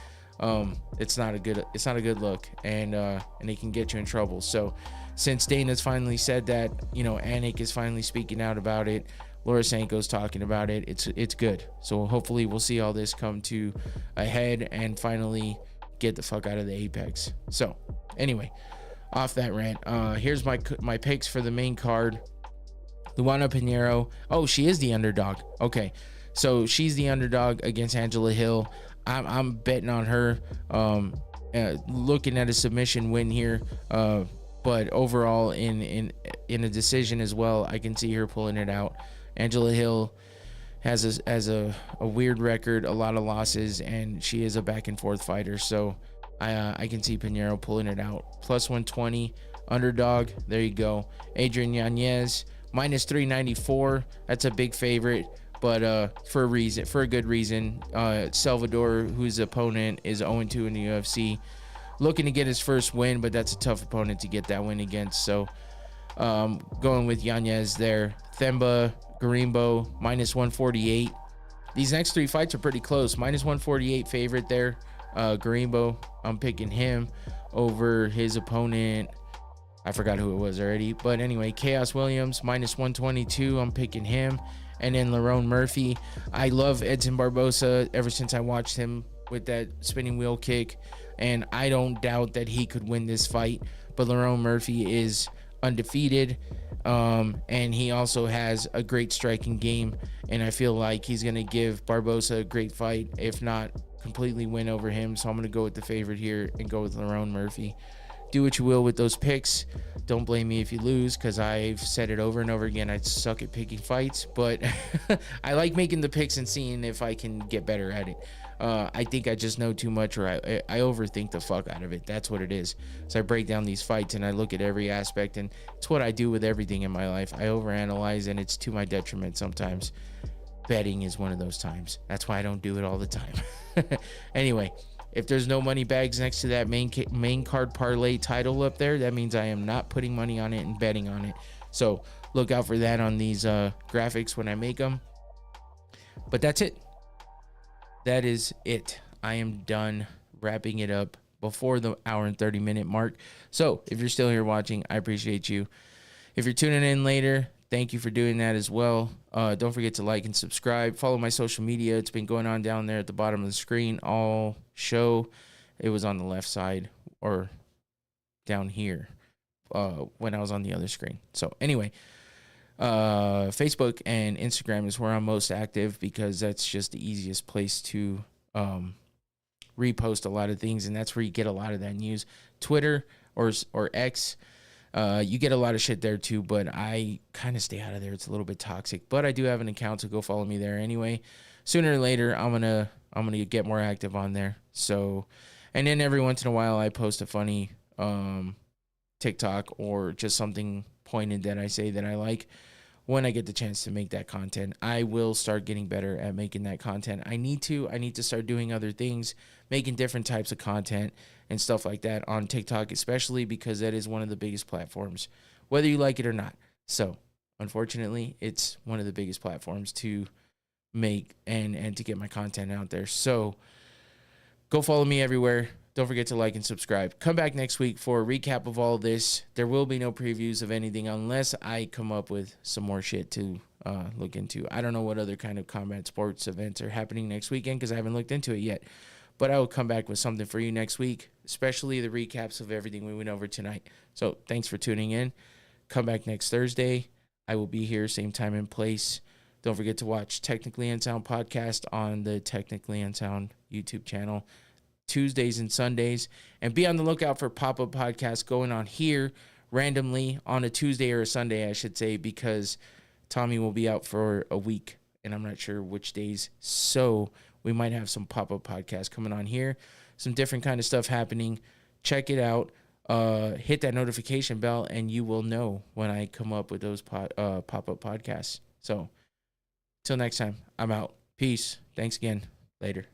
It's not a good look, and it can get you in trouble. So since Dana's finally said that, Anik is finally speaking out about it, Laura Sanko's talking about it, it's good. So hopefully we'll see all this come to a head and finally get the fuck out of the Apex. So anyway, off that rant, here's my picks for the main card. Luana Pinheiro. Oh, she is the underdog. Okay, so she's the underdog against Angela Hill. I'm betting on her, looking at a submission win here, but overall in a decision as well. I can see her pulling it out. Angela Hill has a weird record, a lot of losses, and she is a back and forth fighter. So I can see Pinheiro pulling it out. Plus 120. underdog. There you go. Adrian Yanez, minus 394. That's a big favorite, but for a good reason. Salvador, whose opponent is 0-2 in the UFC, looking to get his first win, but that's a tough opponent to get that win against. So going with Yanez there. Themba Garimbo, minus 148. These next three fights are pretty close. Minus 148 favorite there. Garimbo, I'm picking him over his opponent. I forgot who it was already. But anyway, Chaos Williams, minus 122. I'm picking him. And then Lerone Murphy. I love Edson Barboza ever since I watched him with that spinning wheel kick. And I don't doubt that he could win this fight. But Lerone Murphy is undefeated. And he also has a great striking game. And I feel like he's going to give Barboza a great fight, if not completely win over him. So I'm going to go with the favorite here and go with Lerone Murphy. Do what you will with those picks. Don't blame me if you lose, because I've said it over and over again. I suck at picking fights, but I like making the picks and seeing if I can get better at it. I think I just know too much, or I overthink the fuck out of it. That's what it is. So I break down these fights and I look at every aspect, and it's what I do with everything in my life. I overanalyze, and it's to my detriment sometimes. Betting is one of those times. That's why I don't do it all the time. Anyway, if there's no money bags next to that main card parlay title up there, that means I am not putting money on it and betting on it. So look out for that on these graphics when I make them. But that's it. That is it. I am done wrapping it up before the hour and 30-minute mark. So if you're still here watching, I appreciate you. If you're tuning in later, thank you for doing that as well. Don't forget to like and subscribe. Follow my social media. It's been going on down there at the bottom of the screen all show. It was on the left side or down here when I was on the other screen. So anyway, Facebook and Instagram is where I'm most active, because that's just the easiest place to repost a lot of things, and that's where you get a lot of that news. Twitter or X, you get a lot of shit there too, but I kind of stay out of there. It's a little bit toxic, but I do have an account, so go follow me there anyway. Sooner or later, I'm gonna get more active on there. So, and then every once in a while, I post a funny TikTok or just something pointed that I say that I like. When I get the chance to make that content, I will start getting better at making that content. I need to start doing other things, making different types of content and stuff like that on TikTok, especially because that is one of the biggest platforms, whether you like it or not. So unfortunately, it's one of the biggest platforms to make and to get my content out there. So go follow me everywhere. Don't forget to like and subscribe. Come back next week for a recap of all this. There will be no previews of anything unless I come up with some more shit to look into. I don't know what other kind of combat sports events are happening next weekend, because I haven't looked into it yet. But I will come back with something for you next week, especially the recaps of everything we went over tonight. So thanks for tuning in. Come back next Thursday. I will be here, same time and place. Don't forget to watch Technically Unsound podcast on the Technically Unsound YouTube channel Tuesdays and Sundays, and be on the lookout for pop-up podcasts going on here randomly on a Tuesday or a Sunday, I should say, because Tommy will be out for a week and I'm not sure which days, so we might have some pop-up podcasts coming on here, some different kind of stuff happening. Check it out. Hit that notification bell and you will know when I come up with those pop-up podcasts. So till next time, I'm out. Peace. Thanks again. Later.